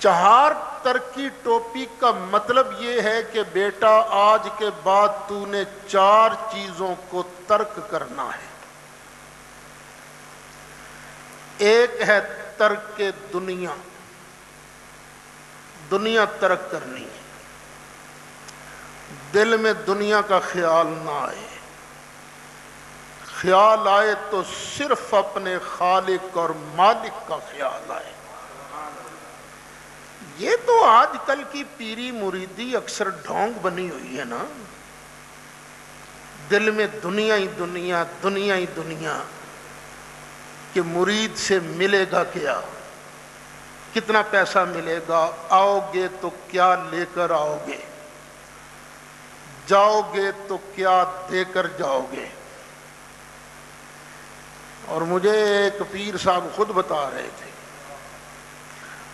4 تر کی ٹوپی کا مطلب یہ ہے کہ بیٹا آج کے بعد تو نے 4 چیزوں کو ترک کرنا ہے۔ ایک ہے ترک دنیا، دنیا ترک کرنی ہے، دل میں دنیا کا خیال نہ آئے، خیال آئے تو صرف اپنے خالق اور مالک کا خیال آئے۔ یہ تو آج کل کی پیری مریدی اکثر ڈھونگ بنی ہوئی ہے نا، دل میں دنیا ہی دنیا، دنیا ہی دنیا، کہ مرید سے ملے گا کیا، کتنا پیسہ ملے گا، آؤ گے تو کیا لے کر آؤ گے، جاؤ گے تو کیا دے کر جاؤ گے۔ اور مجھے ایک پیر صاحب خود بتا رہے تھے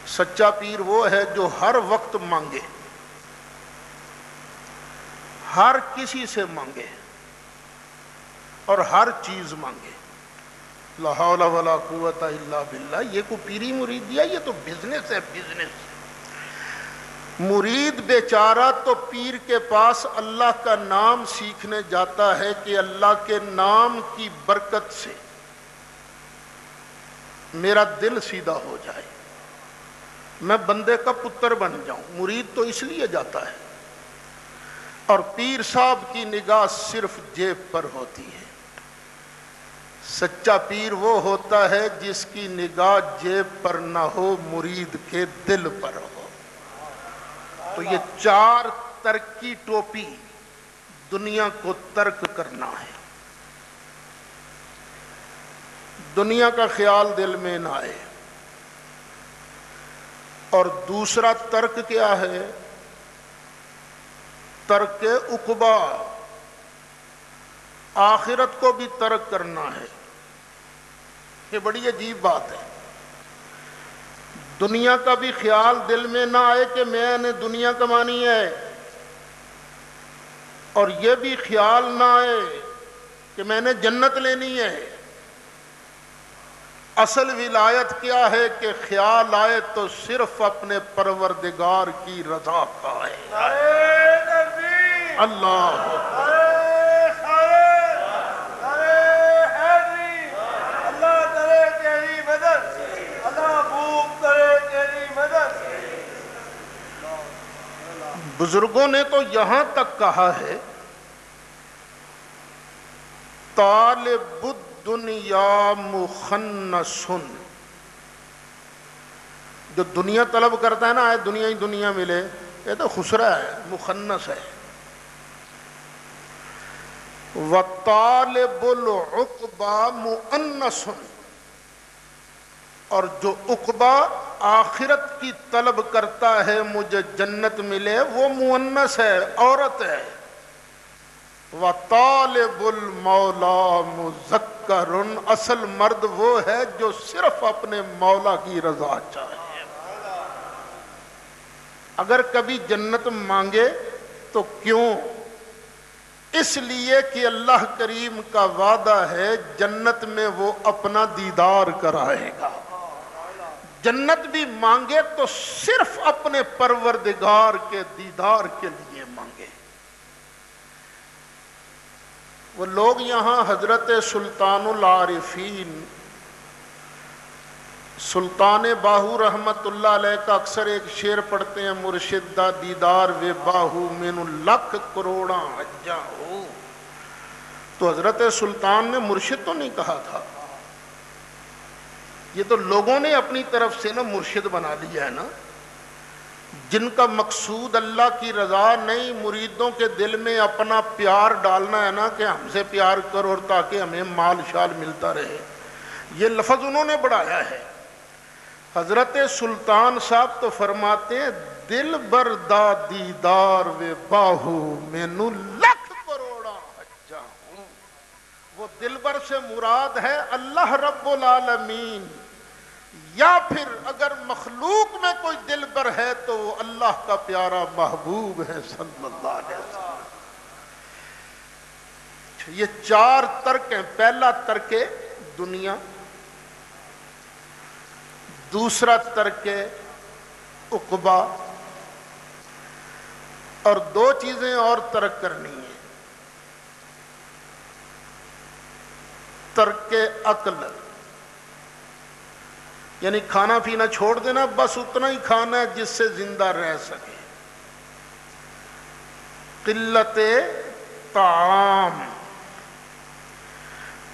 سچا پیر وہ ہے جو ہر وقت مانگے، ہر کسی سے مانگے اور ہر چیز مانگے۔ لا حول ولا قوت الا باللہ۔ یہ کو پیری مرید دیا، یہ تو بزنس ہے، بزنس۔ مرید بیچارہ تو پیر کے پاس اللہ کا نام سیکھنے جاتا ہے کہ اللہ کے نام کی برکت سے میرا دل سیدھا ہو جائے، میں بندے کا پتر بن جاؤں۔ مرید تو اس لیے جاتا ہے، اور پیر صاحب کی نگاہ صرف جیب پر ہوتی ہے۔ سچا پیر وہ ہوتا ہے جس کی نگاہ جیب پر نہ ہو، مرید کے دل پر ہو۔ تو یہ 4 ترک کی ٹوپی، دنیا کو ترک کرنا ہے، دنیا کا خیال دل میں نہ آئے۔ اور دوسرا ترک کیا ہے؟ ترک عقبہ، آخرت کو بھی ترک کرنا ہے۔ یہ بڑی عجیب بات ہے۔ دنیا کا بھی خیال دل میں نہ آئے کہ میں نے دنیا کمانی ہے، اور یہ بھی خیال نہ آئے کہ میں نے جنت لینی ہے۔ اصل ولایت کیا ہے کہ خیال آئے تو صرف اپنے پروردگار کی رضا کا ہے۔ اللہ بزرگوں نے تو یہاں تک کہا ہے طالب الدنیا مخنث، جو دنیا طلب کرتا ہے نا، آئے دنیا ہی دنیا ملے، یہ تو خسرا ہے، مخنث ہے۔ وطالب العقبہ مؤنث، اور جو عقبہ آخرت کی طلب کرتا ہے مجھے جنت ملے، وہ مؤنث ہے، عورت ہے۔ وطالب المولا مذکر، اصل مرد وہ ہے جو صرف اپنے مولا کی رضا چاہے۔ اگر کبھی جنت مانگے تو کیوں؟ اس لیے کہ اللہ کریم کا وعدہ ہے جنت میں وہ اپنا دیدار کرائے گا۔ جنت بھی مانگے تو صرف اپنے پروردگار کے دیدار کے لیے مانگے۔ وہ لوگ یہاں حضرت سلطان العارفین سلطان باہو رحمت اللہ علیہ کا اکثر ایک شعر پڑھتے ہیں، مرشد دا دیدار وے باہو مینو لکھ کروڑاں حجاں ہو۔ تو حضرت سلطان نے مرشد تو نہیں کہا تھا، یہ تو لوگوں نے اپنی طرف سے نا مرشد بنا لیا ہے نا، جن کا مقصود اللہ کی رضا نہیں، مریدوں کے دل میں اپنا پیار ڈالنا ہے نا کہ ہم سے پیار کرو اور تاکہ ہمیں مال شال ملتا رہے، یہ لفظ انہوں نے بڑھایا ہے۔ حضرت سلطان صاحب تو فرماتے ہیں دل بردا دیدار وے باہو مینو لکھ کروڑا حجا ہوں۔ وہ دل بر سے مراد ہے اللہ رب العالمین، یا پھر اگر مخلوق میں کوئی دل بر ہے تو وہ اللہ کا پیارا محبوب ہے صلی اللہ علیہ وسلم۔ یہ چار ترک ہیں۔ پہلا ترک دنیا، دوسرا ترک عقبہ، اور دو چیزیں اور ترک کرنی ہیں، ترک عقل، یعنی کھانا پینا چھوڑ دینا، بس اتنا ہی کھانا ہے جس سے زندہ رہ سکے، قلت طعام،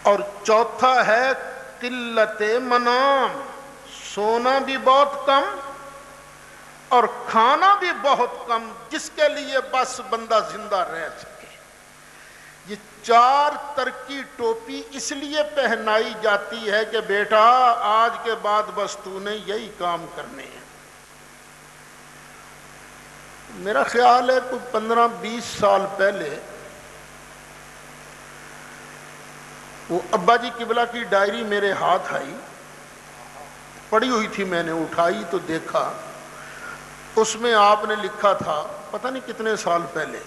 اور چوتھا ہے قلت منام، سونا بھی بہت کم اور کھانا بھی بہت کم، جس کے لیے بس بندہ زندہ رہ سکے۔ یہ چار ترکی ٹوپی اس لیے پہنائی جاتی ہے کہ بیٹا آج کے بعد بس تو نے یہی کام کرنے ہیں۔ میرا خیال ہے کوئی 15-20 سال پہلے وہ ابا جی قبلہ کی ڈائری میرے ہاتھ آئی، پڑھی ہوئی تھی، میں نے اٹھائی تو دیکھا اس میں آپ نے لکھا تھا پتہ نہیں کتنے سال پہلے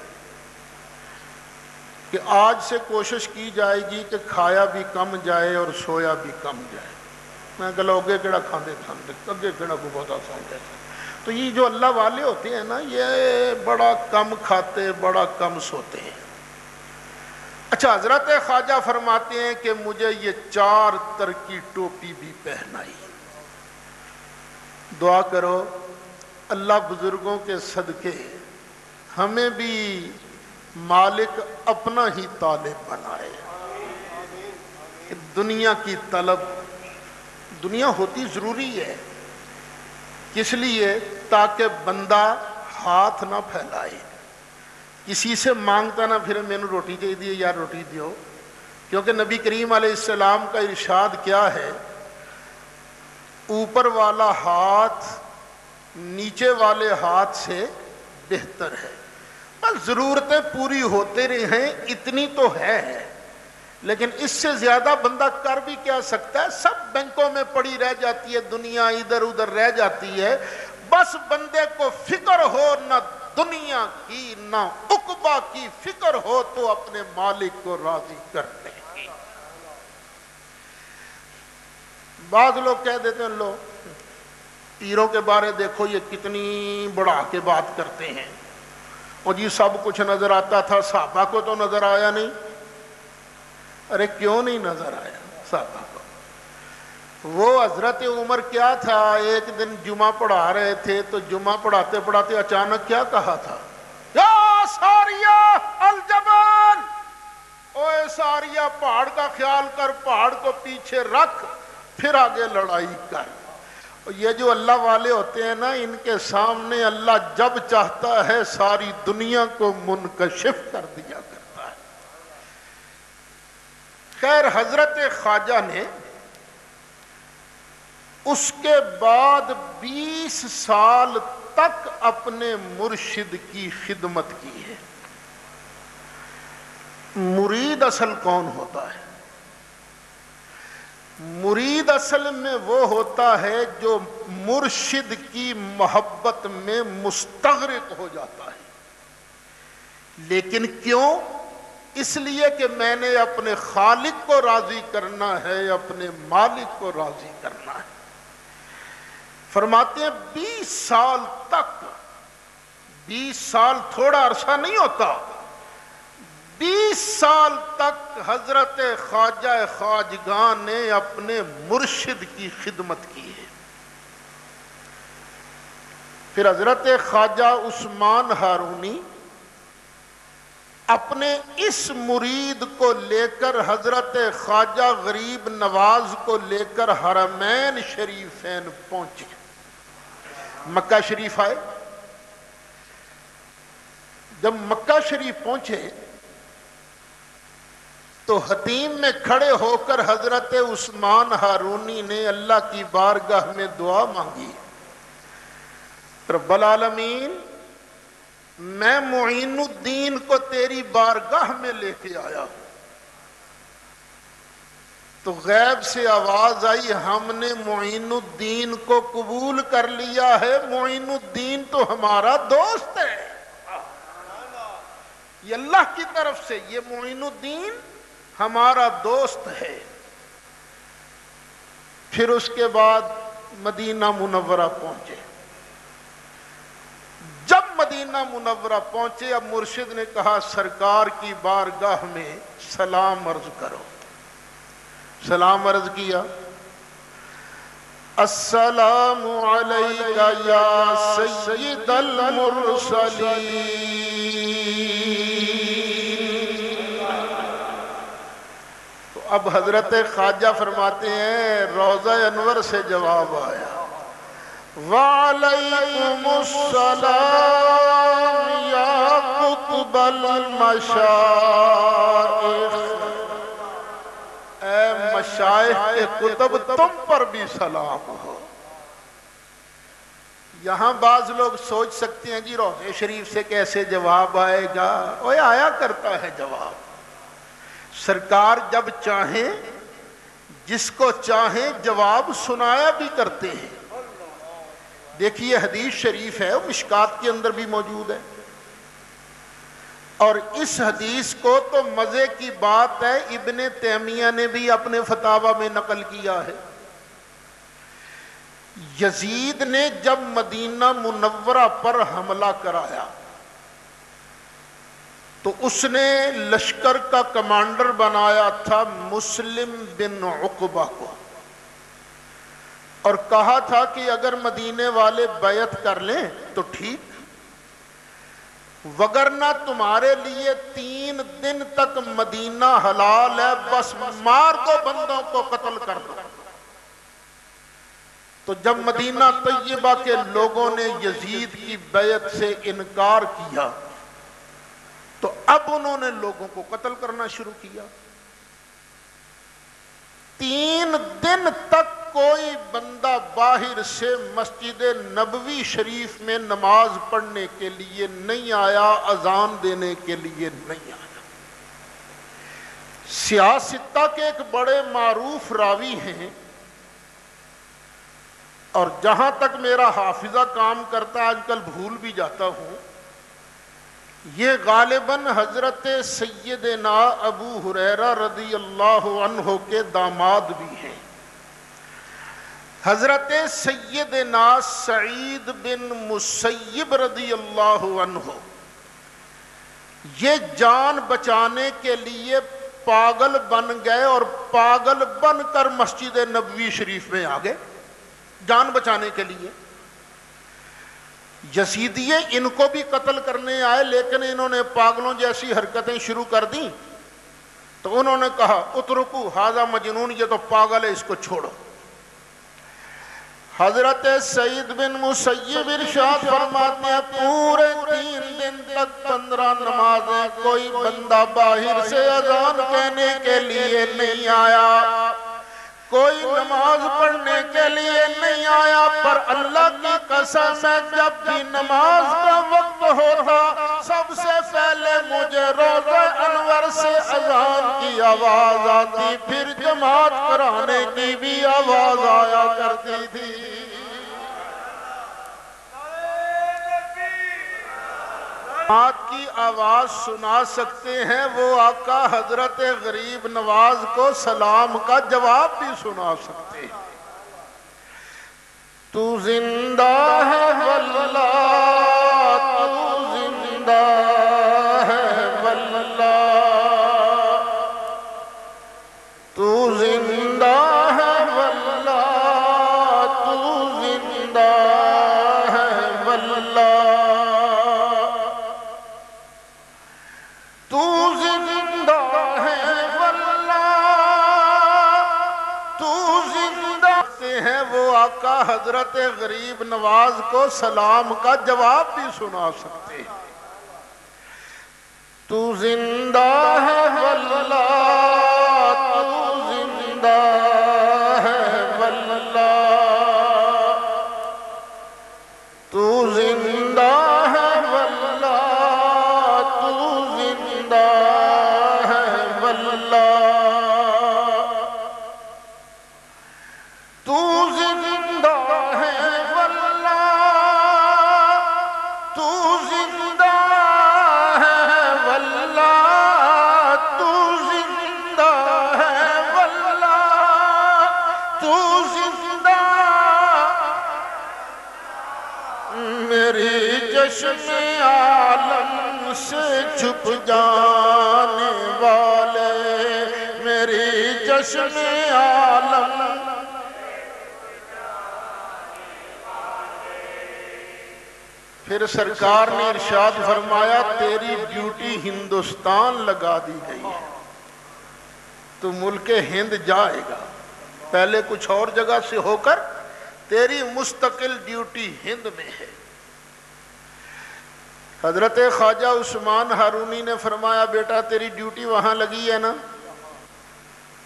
کہ آج سے کوشش کی جائے گی کہ کھایا بھی کم جائے اور سویا بھی کم جائے۔ میں کہ لوگے کیڑا کھاندے کھاندے اگے کیڑا کو بہت آسان جیسا۔ تو یہ جو اللہ والے ہوتے ہیں نا، یہ بڑا کم کھاتے بڑا کم سوتے ہیں۔ اچھا، حضرت خواجہ فرماتے ہیں کہ مجھے یہ چار ترکی ٹوپی بھی پہنائی۔ دعا کرو اللہ بزرگوں کے صدقے ہمیں بھی مالک اپنا ہی طالب بنائے۔ دنیا کی طلب، دنیا ہوتی ضروری ہے، کس لیے؟ تاکہ بندہ ہاتھ نہ پھیلائے، کسی سے مانگتا نہ پھر میں نے روٹی دے دی یا روٹی دیو، کیونکہ نبی کریم علیہ السلام کا ارشاد کیا ہے؟ اوپر والا ہاتھ نیچے والے ہاتھ سے بہتر ہے۔ بس ضرورتیں پوری ہوتے رہیں اتنی تو ہے، لیکن اس سے زیادہ بندہ کر بھی کیا سکتا ہے؟ سب بینکوں میں پڑی رہ جاتی ہے، دنیا ادھر ادھر رہ جاتی ہے، بس بندے کو فکر ہو نہ دنیا کی نہ عقبہ کی، فکر ہو تو اپنے مالک کو راضی کرنے کی۔ بعض لوگ کہہ دیتے ہیں لو پیروں کے بارے دیکھو یہ کتنی بڑھا کے بات کرتے ہیں، اور جی سب کچھ نظر آتا تھا، صحابہ کو تو نظر آیا نہیں۔ ارے کیوں نہیں نظر آیا صحابہ کو؟ وہ حضرت عمر کیا تھا، ایک دن جمعہ پڑھا رہے تھے تو جمعہ پڑھاتے پڑھاتے اچانک کیا کہا تھا؟ یا ساریہ الجبل، اوے ساریہ پہاڑ کا خیال کر، پہاڑ کو پیچھے رکھ، پھر آگے لڑائی کر۔ یہ جو اللہ والے ہوتے ہیں نا، ان کے سامنے اللہ جب چاہتا ہے ساری دنیا کو منکشف کر دیا کرتا ہے۔ خیر حضرت خواجہ نے اس کے بعد 20 سال تک اپنے مرشد کی خدمت کی ہے۔ مرید اصل کون ہوتا ہے؟ مرید اصل میں وہ ہوتا ہے جو مرشد کی محبت میں مستغرق ہو جاتا ہے۔ لیکن کیوں؟ اس لیے کہ میں نے اپنے خالق کو راضی کرنا ہے، اپنے مالک کو راضی کرنا ہے۔ فرماتے ہیں 20 سال تک، 20 سال تھوڑا عرصہ نہیں ہوتا، 20 سال تک حضرت خواجہ خواجگاں نے اپنے مرشد کی خدمت کی ہے۔ پھر حضرت خواجہ عثمان ہارونی اپنے اس مرید کو لے کر حضرت خواجہ غریب نواز کو لے کر حرمین شریفین پہنچے، مکہ شریف آئے۔ جب مکہ شریف پہنچے تو حتیم میں کھڑے ہو کر حضرت عثمان ہارونی نے اللہ کی بارگاہ میں دعا مانگی، رب العالمین میں معین الدین کو تیری بارگاہ میں لے کے آیا ہوں۔ تو غیب سے آواز آئی، ہم نے معین الدین کو قبول کر لیا ہے، معین الدین تو ہمارا دوست ہے۔ یہ اللہ کی طرف سے، یہ معین الدین ہمارا دوست ہے۔ پھر اس کے بعد مدینہ منورہ پہنچے۔ جب مدینہ منورہ پہنچے، اب مرشد نے کہا سرکار کی بارگاہ میں سلام عرض کرو۔ سلام عرض کیا، السلام علیکہ یا سید المرسلین۔ تو اب حضرت خواجہ فرماتے ہیں روضہ انور سے جواب آیا، وعلیکم السلام یا قطب المشائخ، اے مشائخ کے قطب تم پر بھی سلام ہو۔ یہاں بعض لوگ سوچ سکتے ہیں جی روضہ شریف سے کیسے جواب آئے گا؟ اوے آیا کرتا ہے جواب۔ سرکار جب چاہیں جس کو چاہیں جواب سنایا بھی کرتے ہیں۔ دیکھیے حدیث شریف ہے، وہ مشکات کے اندر بھی موجود ہے، اور اس حدیث کو تو مزے کی بات ہے ابن تیمیہ نے بھی اپنے فتاوی میں نقل کیا ہے۔ یزید نے جب مدینہ منورہ پر حملہ کرایا تو اس نے لشکر کا کمانڈر بنایا تھا مسلم بن عقبہ کو، اور کہا تھا کہ اگر مدینے والے بیعت کر لیں تو ٹھیک، وگرنہ تمہارے لیے 3 دن تک مدینہ حلال ہے، بس مار دو بندوں کو، قتل کر دو۔ تو جب مدینہ طیبہ کے لوگوں نے یزید کی بیعت سے انکار کیا تو اب انہوں نے لوگوں کو قتل کرنا شروع کیا۔ 3 دن تک کوئی بندہ باہر سے مسجد نبوی شریف میں نماز پڑھنے کے لیے نہیں آیا، اذان دینے کے لیے نہیں آیا۔ سیاستہ کے ایک بڑے معروف راوی ہیں، اور جہاں تک میرا حافظہ کام کرتا، آج کل بھول بھی جاتا ہوں، یہ غالباً حضرت سیدنا ابو ہریرہ رضی اللہ عنہ کے داماد بھی ہیں۔ حضرت سیدنا سعید بن مسیب رضی اللہ عنہ یہ جان بچانے کے لیے پاگل بن گئے، اور پاگل بن کر مسجد نبوی شریف میں آ گئے جان بچانے کے لیے۔ یزیدیے ان کو بھی قتل کرنے آئے، لیکن انہوں نے پاگلوں جیسی حرکتیں شروع کر دیں، تو انہوں نے کہا اترکو ھذا مجنون، یہ تو پاگل ہے، اس کو چھوڑو۔ حضرت سعید بن مسیب ارشاد فرماتے ہیں پورے 3 دن تک 15 نمازیں کوئی بندہ باہر سے اذان کہنے کے لیے نہیں آیا، کوئی نماز پڑھنے کے لیے نہیں آیا، پر اللہ کی قسم ہے جب بھی نماز کا وقت ہوتا سب سے پہلے مجھے روضہ انور سے اذان کی آواز آتی، پھر جماعت کرانے کی بھی آواز آیا کرتی تھی۔ جماعت کی آواز سنا سکتے ہیں، وہ آقا حضرت غریب نواز کو سلام کا جواب بھی سنا سکتے ہیں۔ تو زندہ ہے واللہ، تو زندہ ہے واللہ، تو زندہ ہے واللہ، تو زندہ ہے واللہ، تو زندہ ہے واللہ، تو زندہ ہیں، وہ آقا حضرت غریب نواز کو سلام کا جواب بھی سنا سکتے ہیں۔ تو زندہ ہے واللہ، تو زندہ ہے واللہ، تو زندہ ہے واللہ، تو زندہ ہے واللہ، تو زندہ ہے واللہ، تو زندہ ہے واللہ، تو زندہ ہے واللہ، تو زندہ میری چشم عالم سے چھپ جانے والے، میری چشم عالم پھر سرکار نے ارشاد فرمایا تیری ڈیوٹی ہندوستان لگا دی گئی ہے، تو ملک ہند جائے گا، پہلے کچھ اور جگہ سے ہو کر تیری مستقل ڈیوٹی ہند میں ہے۔ حضرت خواجہ عثمان ہارونی نے فرمایا بیٹا تیری ڈیوٹی وہاں لگی ہے نا،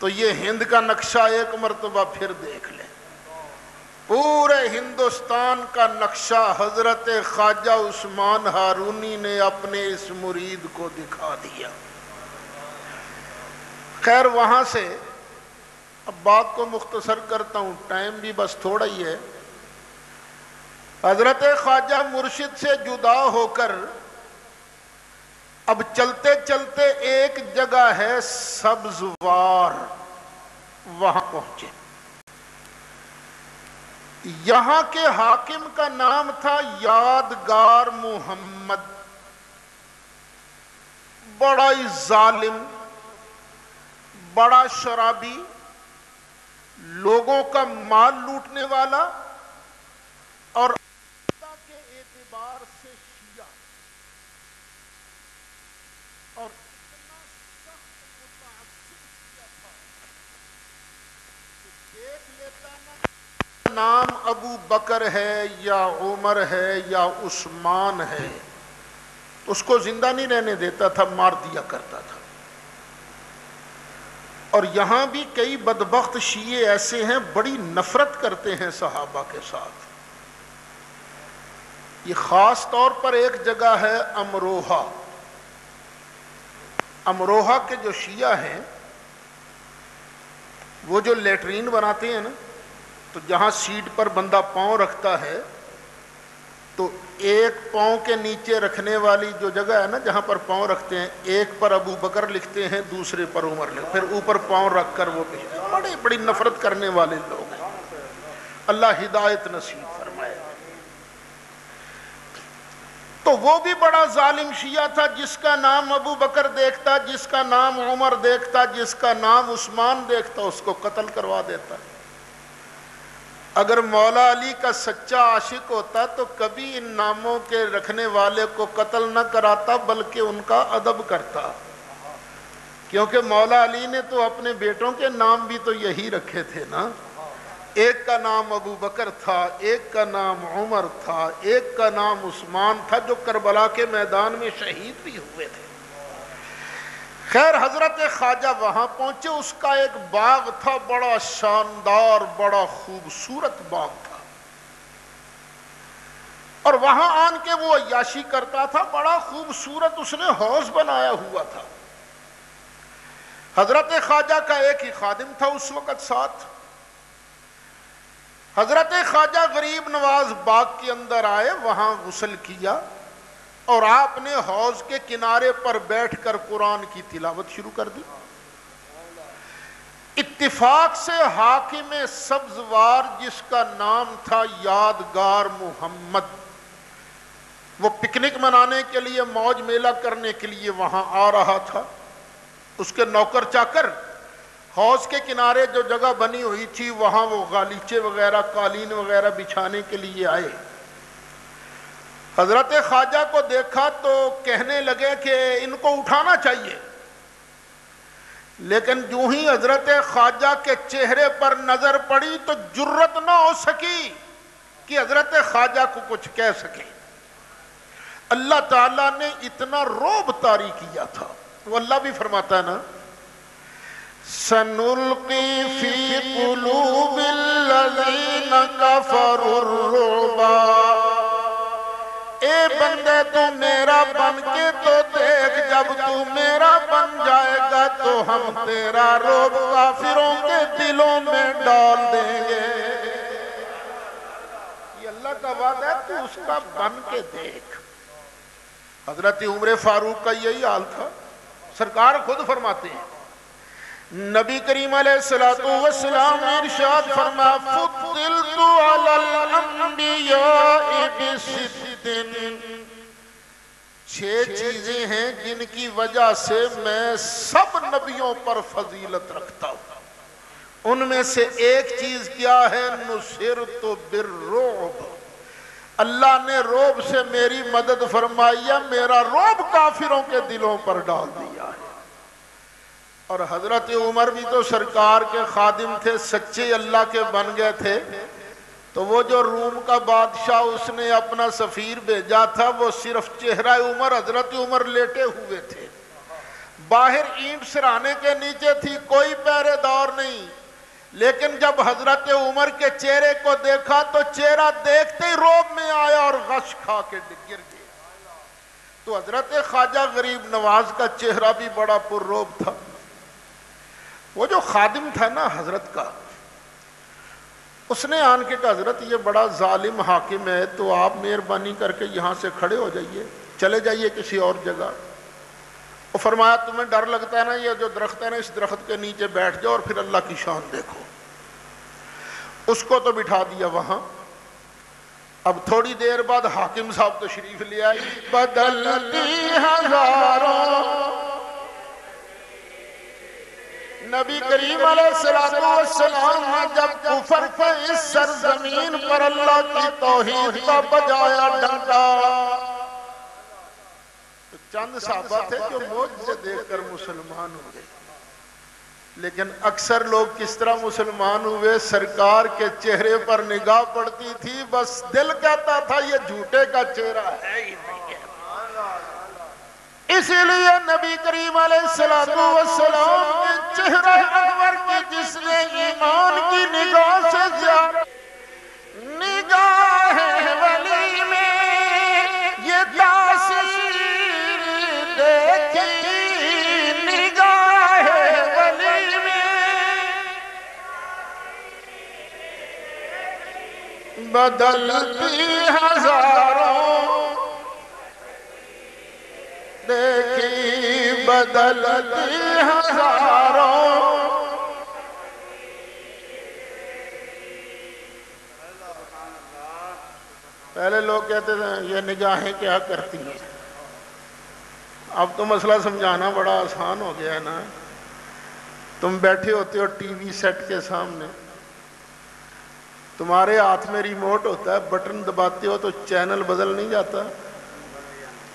تو یہ ہند کا نقشہ ایک مرتبہ پھر دیکھ لے۔ پورے ہندوستان کا نقشہ حضرت خواجہ عثمان ہارونی نے اپنے اس مرید کو دکھا دیا۔ خیر وہاں سے اب بات کو مختصر کرتا ہوں، ٹائم بھی بس تھوڑا ہی ہے۔ حضرت خواجہ مرشد سے جدا ہو کر اب چلتے چلتے ایک جگہ ہے سبزوار، وہاں پہنچے۔ یہاں کے حاکم کا نام تھا یادگار محمد، بڑا ہی ظالم، بڑا شرابی، لوگوں کا مال لوٹنے والا، اور اللہ کے اعتبار سے شیعہ، اور اتنا سخت متعصب شیعہ تھا کہ دیکھ لیتا نام ابو بکر ہے یا عمر ہے یا عثمان ہے، اس کو زندہ نہیں رہنے دیتا تھا، مار دیا کرتا تھا۔ اور یہاں بھی کئی بدبخت شیعے ایسے ہیں بڑی نفرت کرتے ہیں صحابہ کے ساتھ۔ یہ خاص طور پر ایک جگہ ہے امروہہ۔ امروہہ کے جو شیعہ ہیں وہ جو لیٹرین بناتے ہیں نا، تو جہاں سیٹ پر بندہ پاؤں رکھتا ہے تو ایک پاؤں کے نیچے رکھنے والی جو جگہ ہے نا جہاں پر پاؤں رکھتے ہیں، ایک پر ابو بکر لکھتے ہیں، دوسرے پر عمر لکھتے ہیں، پھر اوپر پاؤں رکھ کر وہ کہتے ہیں۔ بڑی بڑی نفرت کرنے والے لوگ ہیں، اللہ ہدایت نصیب فرمائے۔ تو وہ بھی بڑا ظالم شیعہ تھا، جس کا نام ابو بکر دیکھتا، جس کا نام عمر دیکھتا، جس کا نام عثمان دیکھتا، اس کو قتل کروا دیتا۔ اگر مولا علی کا سچا عاشق ہوتا تو کبھی ان ناموں کے رکھنے والے کو قتل نہ کراتا، بلکہ ان کا ادب کرتا، کیونکہ مولا علی نے تو اپنے بیٹوں کے نام بھی تو یہی رکھے تھے نا۔ ایک کا نام ابو بکر تھا، ایک کا نام عمر تھا، ایک کا نام عثمان تھا، جو کربلا کے میدان میں شہید بھی ہوئے تھے۔ خیر، حضرت خواجہ وہاں پہنچے، اس کا ایک باغ تھا، بڑا شاندار، بڑا خوبصورت باغ تھا، اور وہاں آن کے وہ عیاشی کرتا تھا۔ بڑا خوبصورت اس نے حوض بنایا ہوا تھا۔ حضرت خواجہ کا ایک ہی خادم تھا اس وقت ساتھ۔ حضرت خواجہ غریب نواز باغ کے اندر آئے، وہاں غسل کیا، اور آپ نے حوض کے کنارے پر بیٹھ کر قرآن کی تلاوت شروع کر دی۔ اتفاق سے حاکم سبزوار، جس کا نام تھا یادگار محمد، وہ پکنک منانے کے لیے، موج میلہ کرنے کے لیے وہاں آ رہا تھا۔ اس کے نوکر چاکر حوض کے کنارے جو جگہ بنی ہوئی تھی وہاں وہ غالیچے وغیرہ، قالین وغیرہ بچھانے کے لیے آئے۔ حضرت خواجہ کو دیکھا تو کہنے لگے کہ ان کو اٹھانا چاہیے، لیکن جو ہی حضرت خواجہ کے چہرے پر نظر پڑی تو جرت نہ ہو سکی کہ حضرت خواجہ کو کچھ کہہ سکے۔ اللہ تعالیٰ نے اتنا رعب طاری کیا تھا، وہ اللہ بھی فرماتا ہے نا، سَنُلْقِي فِي قُلُوبِ الَّذِينَ كَفَرُوا الرُّعْبَ۔ اے بندے تو میرا بن کے تو دیکھ، جب تو میرا بن جائے گا تو ہم تیرا رعب کافروں کے دلوں میں ڈال دیں گے۔ یہ اللہ کا وعدہ ہے، تو اس کا بن کے دیکھ۔ حضرت عمر فاروق کا یہی حال تھا۔ سرکار خود فرماتے ہیں، نبی کریم علیہ السلام نے ارشاد فرمایا، فُضِّلْتُ عَلَى الْأَنْبِيَاءِ بِسِتٍ۔ 6 چیزیں ہیں جن کی وجہ سے میں سب نبیوں پر فضیلت رکھتا ہوں۔ ان میں سے ایک چیز کیا ہے؟ نُصِرْتُ بِالرُّعْبِ، اللہ نے رعب سے میری مدد فرمائی ہے، میرا رعب کافروں کے دلوں پر ڈال دیا ہے۔ اور حضرت عمر بھی تو سرکار کے خادم تھے، سچے اللہ کے بن گئے تھے، تو وہ جو روم کا بادشاہ اس نے اپنا سفیر بھیجا تھا، وہ صرف چہرہ عمر، حضرت عمر لیٹے ہوئے تھے، باہر اینٹ سرانے کے نیچے تھی، کوئی پہرے دار نہیں، لیکن جب حضرت عمر کے چہرے کو دیکھا تو چہرہ دیکھتے ہی رعب میں آیا اور غش کھا کے گر گیا۔ تو حضرت خواجہ غریب نواز کا چہرہ بھی بڑا پر رعب تھا۔ وہ جو خادم تھا نا حضرت کا، اس نے آن کے کہا، حضرت یہ بڑا ظالم حاکم ہے، تو آپ مہربانی کر کے یہاں سے کھڑے ہو جائیے، چلے جائیے کسی اور جگہ۔ وہ فرمایا، تمہیں ڈر لگتا ہے نا، یہ جو درخت ہے نا، اس درخت کے نیچے بیٹھ جاؤ اور پھر اللہ کی شان دیکھو۔ اس کو تو بٹھا دیا وہاں۔ اب تھوڑی دیر بعد حاکم صاحب تشریف لے آئے، بدلتی ہزاروں، نبی کریم علیہ السلام نے جب کفر کے اس سرزمین پر اللہ کی توحید کا بجایا ڈنڈا، تو چند صحابہ تھے جو معجزے دیکھ کر مسلمان ہوئے، لیکن اکثر لوگ کس طرح مسلمان ہوئے؟ سرکار کے چہرے پر نگاہ پڑتی تھی، بس دل کہتا تھا یہ جھوٹے کا چہرہ ہے ہی نہیں ہے۔ اسی لیے نبی کریم علیہ السلام کے چہرہ انور کی جس نے ایمان کی نگاہ سے زیادہ نگاہ ولی میں یہ تاثیر دیکھی، نگاہ ولی میں بدلتی ہزاروں دیکھی بدلتی ہزاروں پہلے لوگ کہتے تھے یہ نگاہیں کیا کرتی ہیں، اب تو مسئلہ سمجھانا بڑا آسان ہو گیا ہے نا۔ تم بیٹھے ہوتے ہو ٹی وی سیٹ کے سامنے، تمہارے ہاتھ میں ریموٹ ہوتا ہے، بٹن دباتے ہو تو چینل بدل نہیں جاتا؟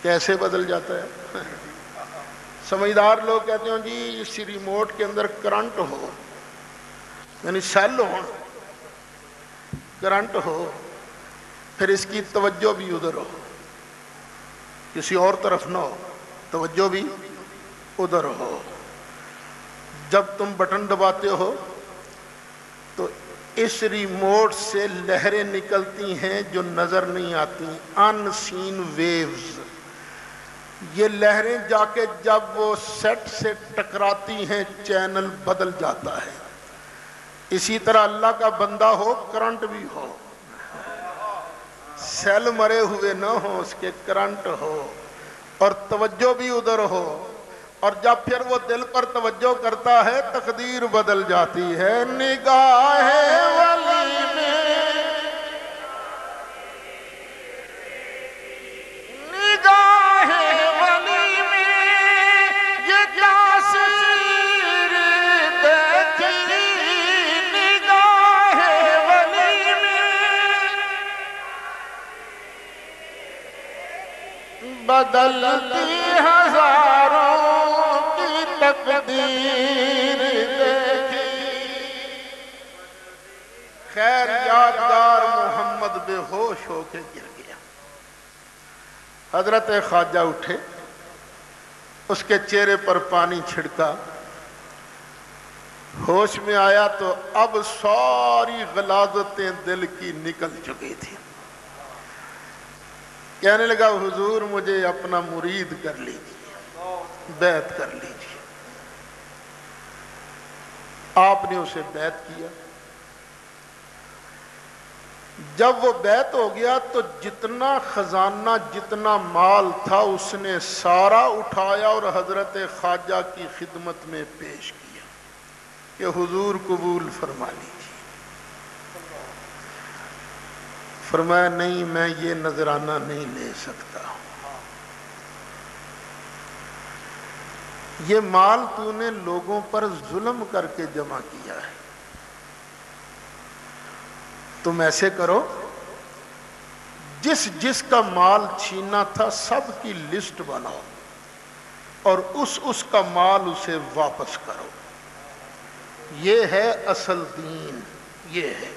کیسے بدل جاتا ہے؟ سمجھدار لوگ کہتے ہیں جی اس ریموٹ کے اندر کرنٹ ہو، یعنی سیل ہو، کرنٹ ہو، پھر اس کی توجہ بھی ادھر ہو، کسی اور طرف نہ ہو، توجہ بھی ادھر ہو۔ جب تم بٹن دباتے ہو تو اس ریموٹ سے لہریں نکلتی ہیں جو نظر نہیں آتی، ان سین ویوز۔ یہ لہریں جا کے جب وہ سیٹ سے ٹکراتی ہیں چینل بدل جاتا ہے۔ اسی طرح اللہ کا بندہ ہو، کرنٹ بھی ہو، سیل مرے ہوئے نہ ہو، اس کے کرنٹ ہو اور توجہ بھی ادھر ہو، اور جب پھر وہ دل پر توجہ کرتا ہے تقدیر بدل جاتی ہے۔ نگاہ ولی میں، نگاہ ولی میں یہ تاثیر دیکھی، نگاہ ولی میں بدلتی ہزاروں کی تقدیر دیکھی۔ خیر یادگار محمد بے ہوش ہو کے گر گیا۔ حضرت خواجہ اٹھے، اس کے چہرے پر پانی چھڑکا، ہوش میں آیا تو اب ساری غلاظتیں دل کی نکل چکی تھی۔ کہنے لگا حضور مجھے اپنا مرید کر لیجیے، بیعت کر لیجیے۔ آپ نے اسے بیعت کیا۔ جب وہ بیعت ہو گیا تو جتنا خزانہ جتنا مال تھا اس نے سارا اٹھایا اور حضرت خواجہ کی خدمت میں پیش کیا کہ حضور قبول فرما لیجیے۔ فرمایا نہیں میں یہ نذرانہ نہیں لے سکتا، یہ مال تو نے لوگوں پر ظلم کر کے جمع کیا ہے، تم ایسے کرو جس جس کا مال چھینا تھا سب کی لسٹ بناؤ اور اس کا مال اسے واپس کرو۔ یہ ہے اصل دین، یہ ہے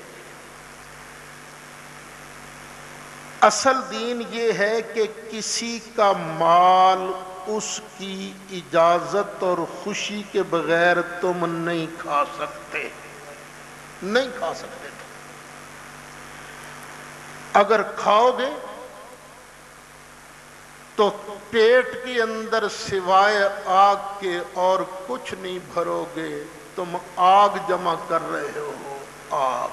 اصل دین، یہ ہے کہ کسی کا مال اس کی اجازت اور خوشی کے بغیر تم نہیں کھا سکتے، نہیں کھا سکتے۔ اگر کھاؤ گے تو پیٹ کے اندر سوائے آگ کے اور کچھ نہیں بھرو گے، تم آگ جمع کر رہے ہو، آگ۔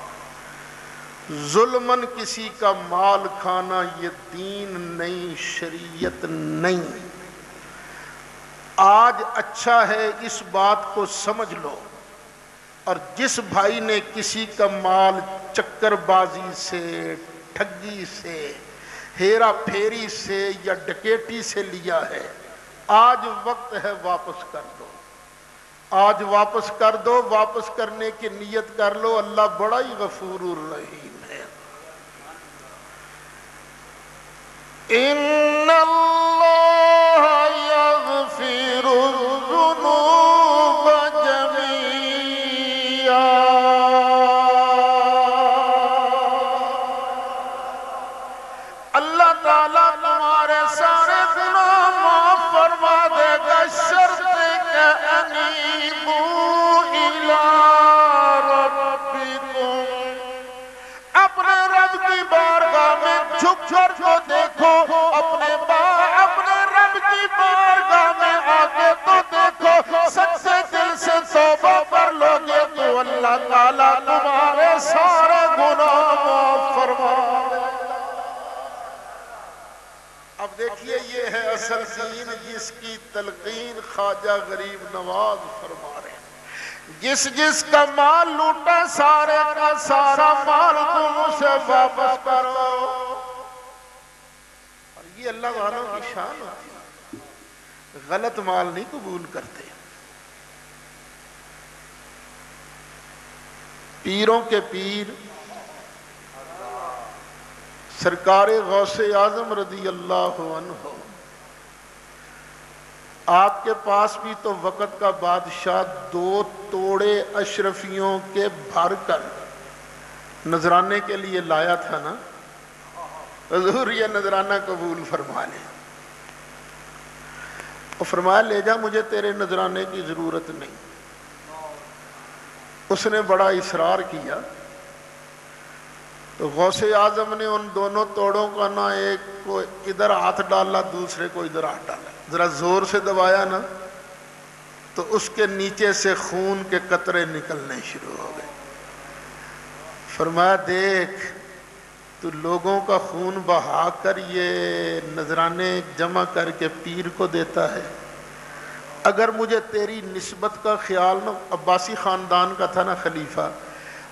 ظلمن کسی کا مال کھانا یہ دین نہیں، شریعت نہیں۔ آج اچھا ہے اس بات کو سمجھ لو، اور جس بھائی نے کسی کا مال چکر بازی سے، ٹھگی سے، ہیرا پھیری سے یا ڈکیٹی سے لیا ہے، آج وقت ہے واپس کر دو، آج واپس کر دو۔ واپس کرنے کی نیت کر لو، اللہ بڑا ہی غفور الرحیم ہے۔ ان اللہ یغفر الذنوب جميعا، اللہ تعالیٰ تمہارے سارے گناہ معاف فرما دے گا، شرط کہ انیبوا الی ربکم، اپنے رب کی بارگاہ میں جھک کر کو دیکھو، اپنے رب کی بارگاہ میں آگے تو دیکھو، سچے دل سے توبہ کر لو گے تو اللہ تعالیٰ تمہارے سارے گناہ معاف فرما اب دیکھیے یہ ہے اصل دین جس کی تلقین خواجہ غریب نواز فرما رہے ہیں۔ جس جس کا مال لوٹا سارے کا سارا مال تم اسے واپس کرو، اور یہ اللہ والوں کی شان ہوتی ہے، غلط مال نہیں قبول کرتے۔ پیروں کے پیر سرکار غوث اعظم رضی اللہ عنہ، آپ کے پاس بھی تو وقت کا بادشاہ 2 توڑے اشرفیوں کے بھر کر نذرانے کے لیے لایا تھا نا، حضور یہ نذرانہ قبول فرما لے، اور فرمایا لے جا، مجھے تیرے نذرانے کی ضرورت نہیں۔ اس نے بڑا اصرار کیا تو غوث اعظم نے ان دونوں توڑوں کا نہ ایک کو ادھر ہاتھ ڈالا، دوسرے کو ادھر ہاتھ ڈالا، ذرا زور سے دبایا نا تو اس کے نیچے سے خون کے قطرے نکلنے شروع ہو گئے۔ فرمایا دیکھ تو لوگوں کا خون بہا کر یہ نذرانے جمع کر کے پیر کو دیتا ہے، اگر مجھے تیری نسبت کا خیال نہ، عباسی خاندان کا تھا نا خلیفہ،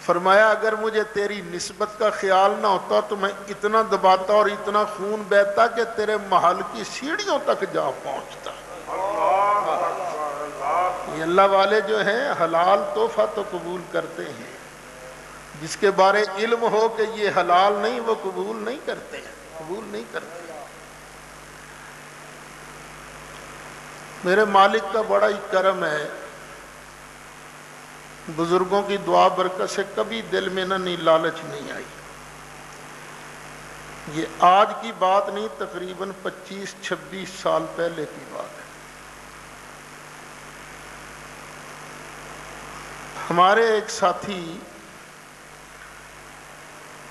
فرمایا اگر مجھے تیری نسبت کا خیال نہ ہوتا تو میں اتنا دباتا اور اتنا خون بہتا کہ تیرے محل کی سیڑھیوں تک جا پہنچتا۔ یہ اللہ والے جو ہیں حلال تحفہ تو قبول کرتے ہیں، جس کے بارے علم ہو کہ یہ حلال نہیں وہ قبول نہیں کرتے، قبول نہیں کرتے۔ میرے مالک کا بڑا ہی کرم ہے، بزرگوں کی دعا برکت سے کبھی دل میں نہیں لالچ نہیں آئی۔ یہ آج کی بات نہیں، تقریباً 25-26 سال پہلے کی بات ہے۔ ہمارے ایک ساتھی،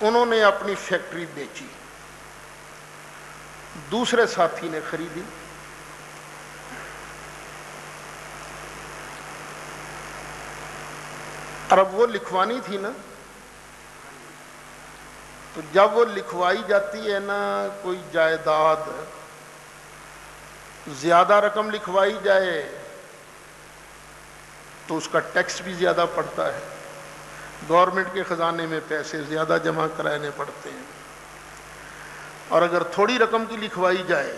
انہوں نے اپنی فیکٹری بیچی، دوسرے ساتھی نے خریدی۔ اور اب وہ لکھوانی تھی نا، تو جب وہ لکھوائی جاتی ہے نا کوئی جائیداد، زیادہ رقم لکھوائی جائے تو اس کا ٹیکس بھی زیادہ پڑتا ہے، گورنمنٹ کے خزانے میں پیسے زیادہ جمع کرانے پڑتے ہیں، اور اگر تھوڑی رقم کی لکھوائی جائے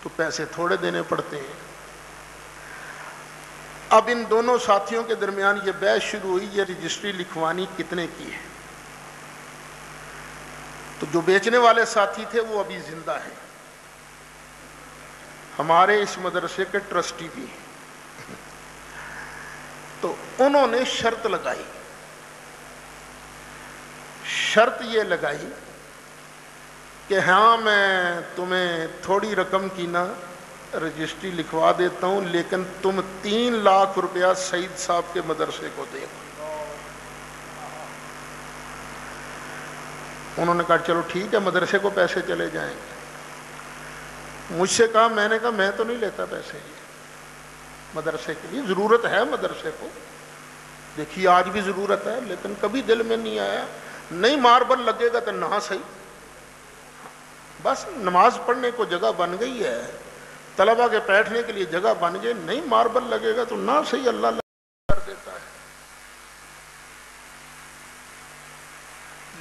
تو پیسے تھوڑے دینے پڑتے ہیں۔ اب ان دونوں ساتھیوں کے درمیان یہ بحث شروع ہوئی، یہ رجسٹری لکھوانی کتنے کی ہے؟ تو جو بیچنے والے ساتھی تھے وہ ابھی زندہ ہیں، ہمارے اس مدرسے کے ٹرسٹی بھی ہیں، تو انہوں نے شرط لگائی، شرط یہ لگائی کہ ہاں میں تمہیں تھوڑی رقم کی نہ رجسٹری لکھوا دیتا ہوں، لیکن تم 3 لاکھ روپیہ سعید صاحب کے مدرسے کو دے گا۔ انہوں نے کہا چلو ٹھیک ہے، مدرسے کو پیسے چلے جائیں گے۔ مجھ سے کہا، میں نے کہا میں تو نہیں لیتا پیسے، مدرسے کے لیے ضرورت ہے، مدرسے کو دیکھیے آج بھی ضرورت ہے، لیکن کبھی دل میں نہیں آیا، نہیں ماربل لگے گا تو نہ صحیح، بس نماز پڑھنے کو جگہ بن گئی ہے، طلبہ کے بیٹھنے کے لیے جگہ بن گئی، نہیں ماربل لگے گا تو نہ صحیح، اللہ کر دیتا ہے۔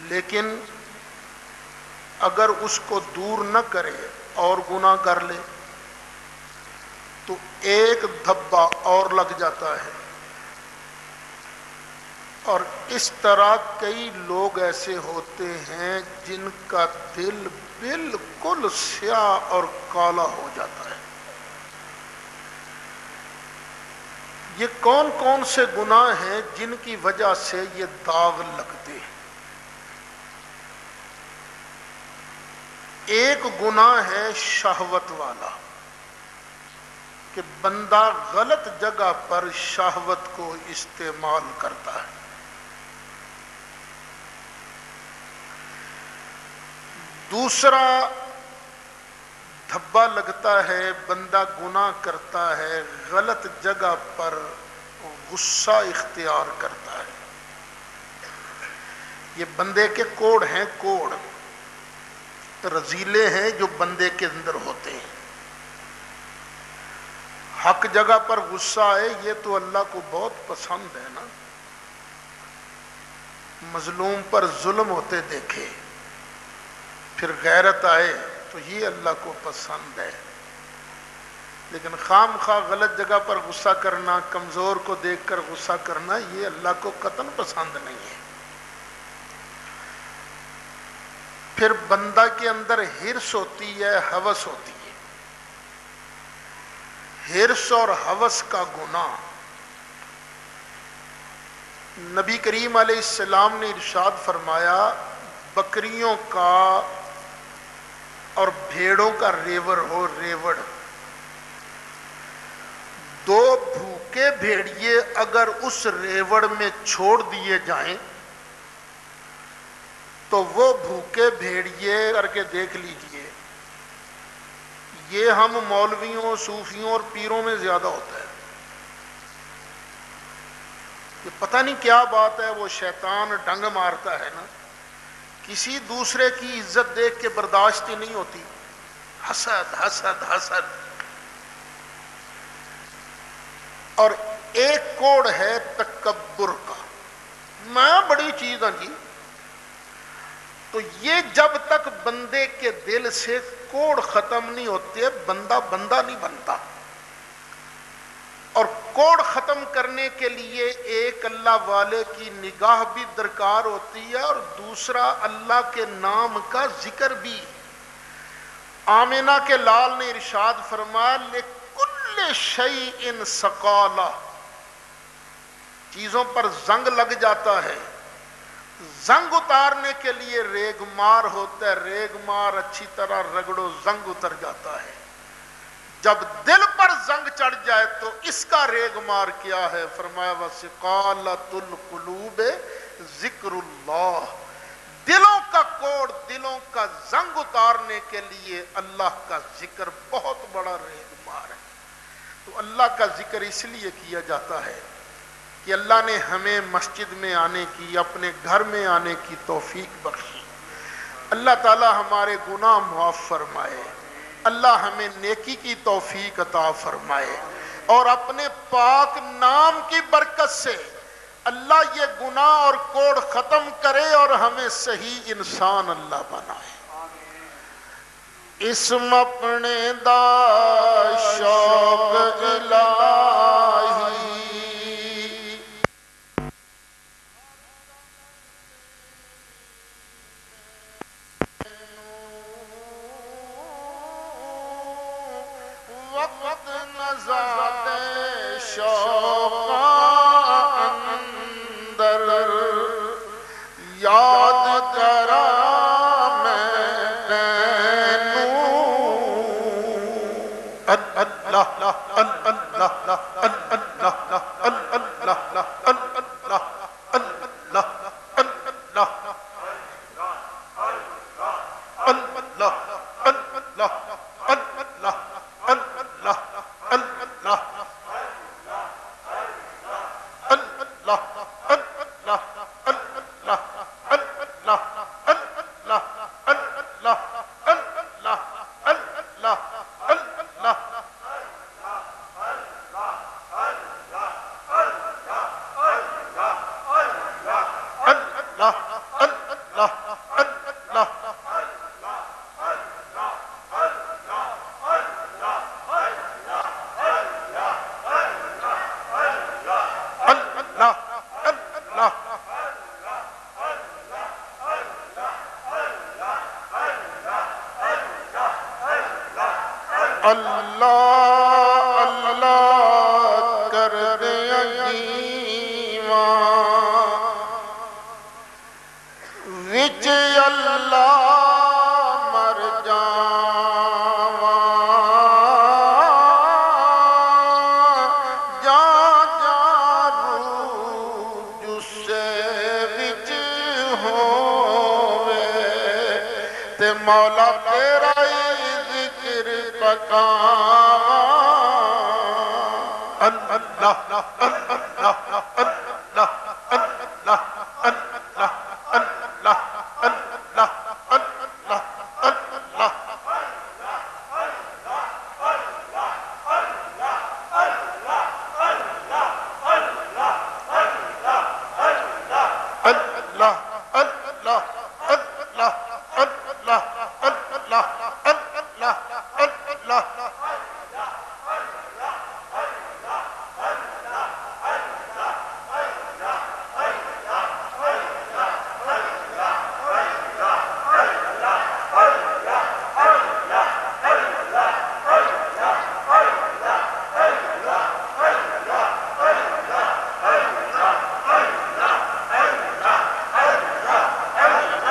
لیکن اگر اس کو دور نہ کرے اور گناہ کر لے تو ایک دھبا اور لگ جاتا ہے، اور اس طرح کئی لوگ ایسے ہوتے ہیں جن کا دل بالکل سیاہ اور کالا ہو جاتا ہے۔ یہ کون کون سے گناہ ہیں جن کی وجہ سے یہ داغ لگتے ہیں؟ ایک گناہ ہے شہوت والا، کہ بندہ غلط جگہ پر شہوت کو استعمال کرتا ہے۔ دوسرا دھبا لگتا ہے، بندہ گناہ کرتا ہے، غلط جگہ پر غصہ اختیار کرتا ہے۔ یہ بندے کے کوڑ ہیں، کوڑ۔ رذیلے ہیں جو بندے کے اندر ہوتے ہیں۔ حق جگہ پر غصہ آئے یہ تو اللہ کو بہت پسند ہے نا، مظلوم پر ظلم ہوتے دیکھے پھر غیرت آئے تو یہ اللہ کو پسند ہے، لیکن خام خواہ غلط جگہ پر غصہ کرنا، کمزور کو دیکھ کر غصہ کرنا، یہ اللہ کو قطعاً پسند نہیں ہے۔ پھر بندہ کے اندر ہرس ہوتی ہے، ہوس ہوتی ہے۔ ہرس اور ہوس کا گناہ نبی کریم علیہ السلام نے ارشاد فرمایا، بکریوں کا اور بھیڑوں کا ریوڑ ہو، ریوڑ، دو بھوکے بھیڑیے اگر اس ریوڑ میں چھوڑ دیے جائیں تو وہ بھوکے بھیڑیے کر کے دیکھ لیجئے، یہ ہم مولویوں، صوفیوں اور پیروں میں زیادہ ہوتا ہے۔ یہ پتہ نہیں کیا بات ہے، وہ شیطان ڈنگ مارتا ہے نا، کسی دوسرے کی عزت دیکھ کے برداشت ہی نہیں ہوتی، حسد حسد حسد۔ اور ایک کوڑ ہے تکبر کا، میں بڑی چیز ہوں جی، تو یہ جب تک بندے کے دل سے کوڑ ختم نہیں ہوتے بندہ بندہ نہیں بنتا۔ اور کوڑ ختم کرنے کے لیے ایک اللہ والے کی نگاہ بھی درکار ہوتی ہے اور دوسرا اللہ کے نام کا ذکر بھی۔ آمینہ کے لال نے ارشاد فرمایا، لِكُلِّ شَيْءٍ سَقَالَةٌ، چیزوں پر زنگ لگ جاتا ہے، زنگ اتارنے کے لیے ریگ مار ہوتا ہے، ریگ مار اچھی طرح رگڑو زنگ اتر جاتا ہے۔ جب دل پر زنگ چڑھ جائے تو اس کا ریگ مار کیا ہے؟ فرمایا وَسِقَالَةُ الْقُلُوبِ ذِكْرُ اللَّهِ، دلوں کا کوڑ، دلوں کا زنگ اتارنے کے لیے اللہ کا ذکر بہت بڑا ریگ مار ہے۔ تو اللہ کا ذکر اس لیے کیا جاتا ہے کہ اللہ نے ہمیں مسجد میں آنے کی، اپنے گھر میں آنے کی توفیق بخشی۔ اللہ تعالی ہمارے گناہ معاف فرمائے، اللہ ہمیں نیکی کی توفیق عطا فرمائے، اور اپنے پاک نام کی برکت سے اللہ یہ گناہ اور کوڑ ختم کرے اور ہمیں صحیح انسان اللہ بنائے۔ اسم اپنے دا شوق الہی، وقت نزاد شوق اندر یاد کرا میں تینوں، اللہ اللہ اللہ اللہ اللہ کر دے عجیواں وچ اللہ مر جاواں، جا جا روح جسے وچ ہووے تے مولا تیرا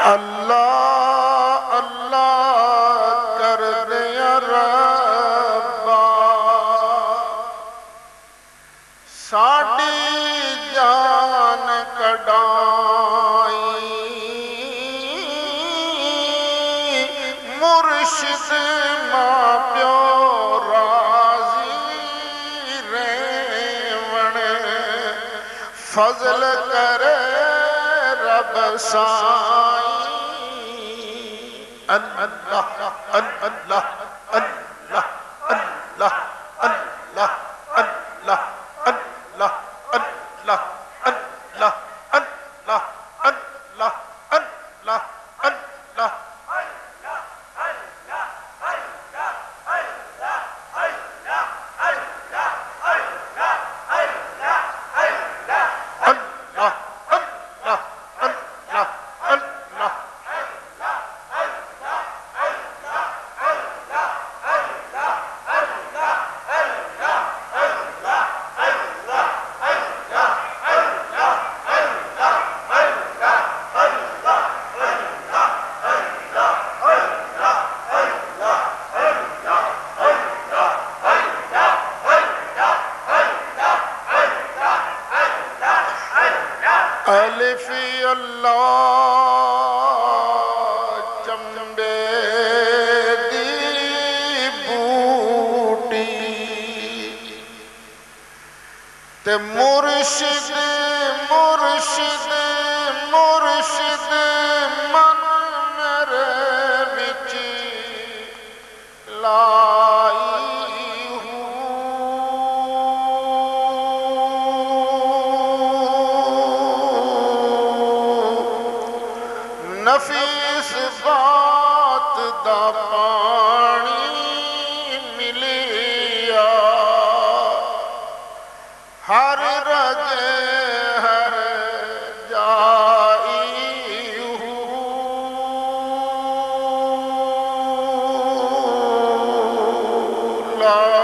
اللہ اللہ کر دیا ربا ساڈی جان کڈائی مرشد ماں پیو راضی رہون فضل کرے رب سائی اللہ اللہ اللہ اللہ اللہ اللہ اللہ اللہ اللہ اللہ اللہ اللہ الف اللہ چمبے دی بوٹی تے مرشد مرشد مرشد من میرے وچ لائی نفیس بات دا پانی ملیا ہر رجے ہر جائی لا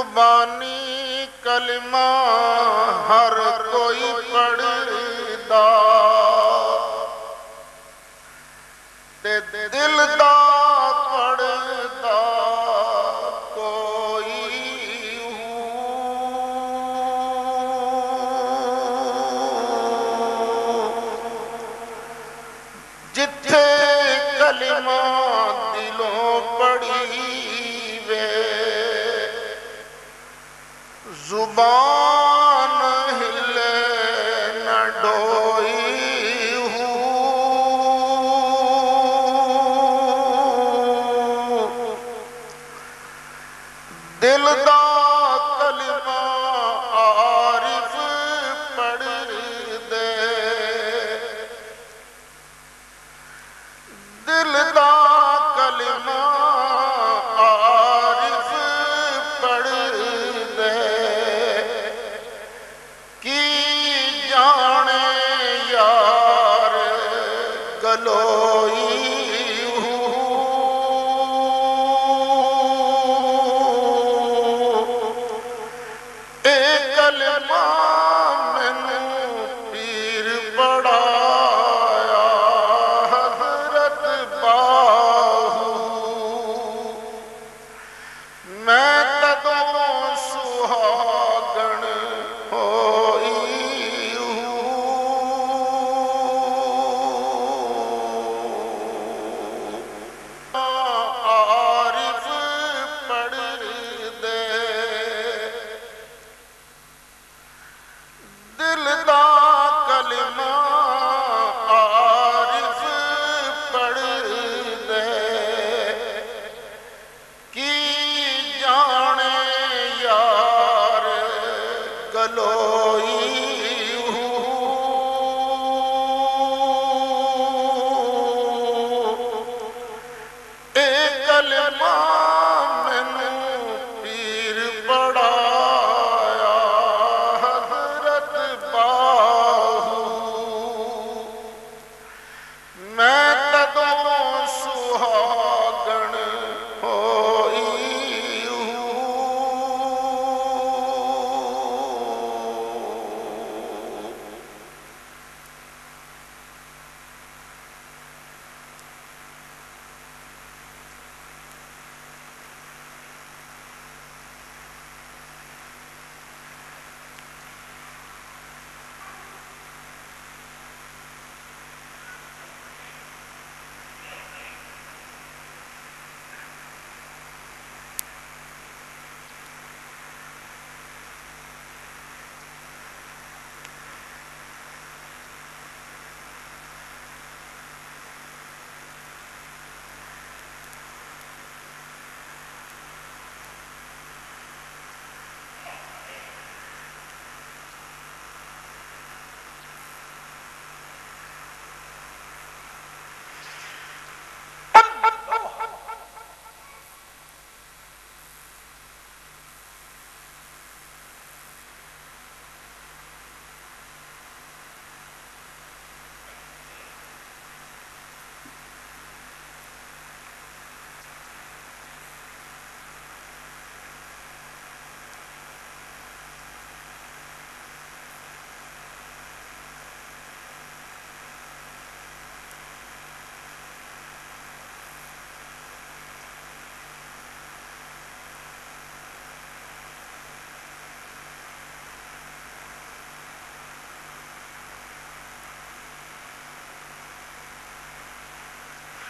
زبانی کلمہ ہر کوئی پڑھدا تے دل دا پڑھدا کوئی جتھے کلمہ دلوں پڑھی زبان ہلے نہ ڈوئی دل دا کلمہ عارف پڑھ دے دل دا کلمہ عارف پڑھ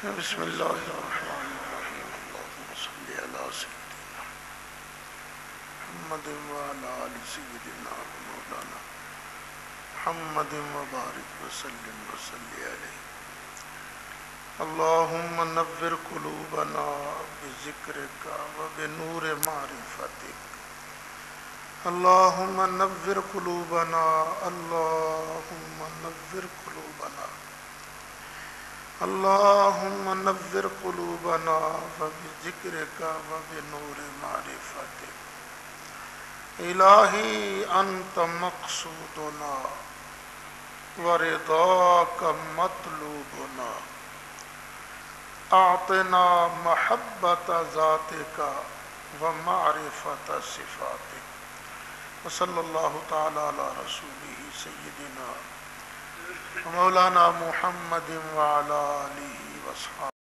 بسم اللہ الرحمن الرحیم اللہم صلی علی سیدنا محمد وعلی آل سیدنا مولانا محمد وبارک وسلم وصلی علیہ اللہم نور قلوبنا بذکرک وبنور معرفتک اللہم نور قلوبنا اللہم نور قلوبنا اللہم نور قلوبنا وبذکرک وبنور معرفتک الہی انت مقصودنا ورضاک مطلوبنا اعطنا محبت ذاتک ومعرفت صفاتک وصلی اللہ تعالی علی رسولہ سیدنا مولانا محمد وعلی آلہ وصحبہ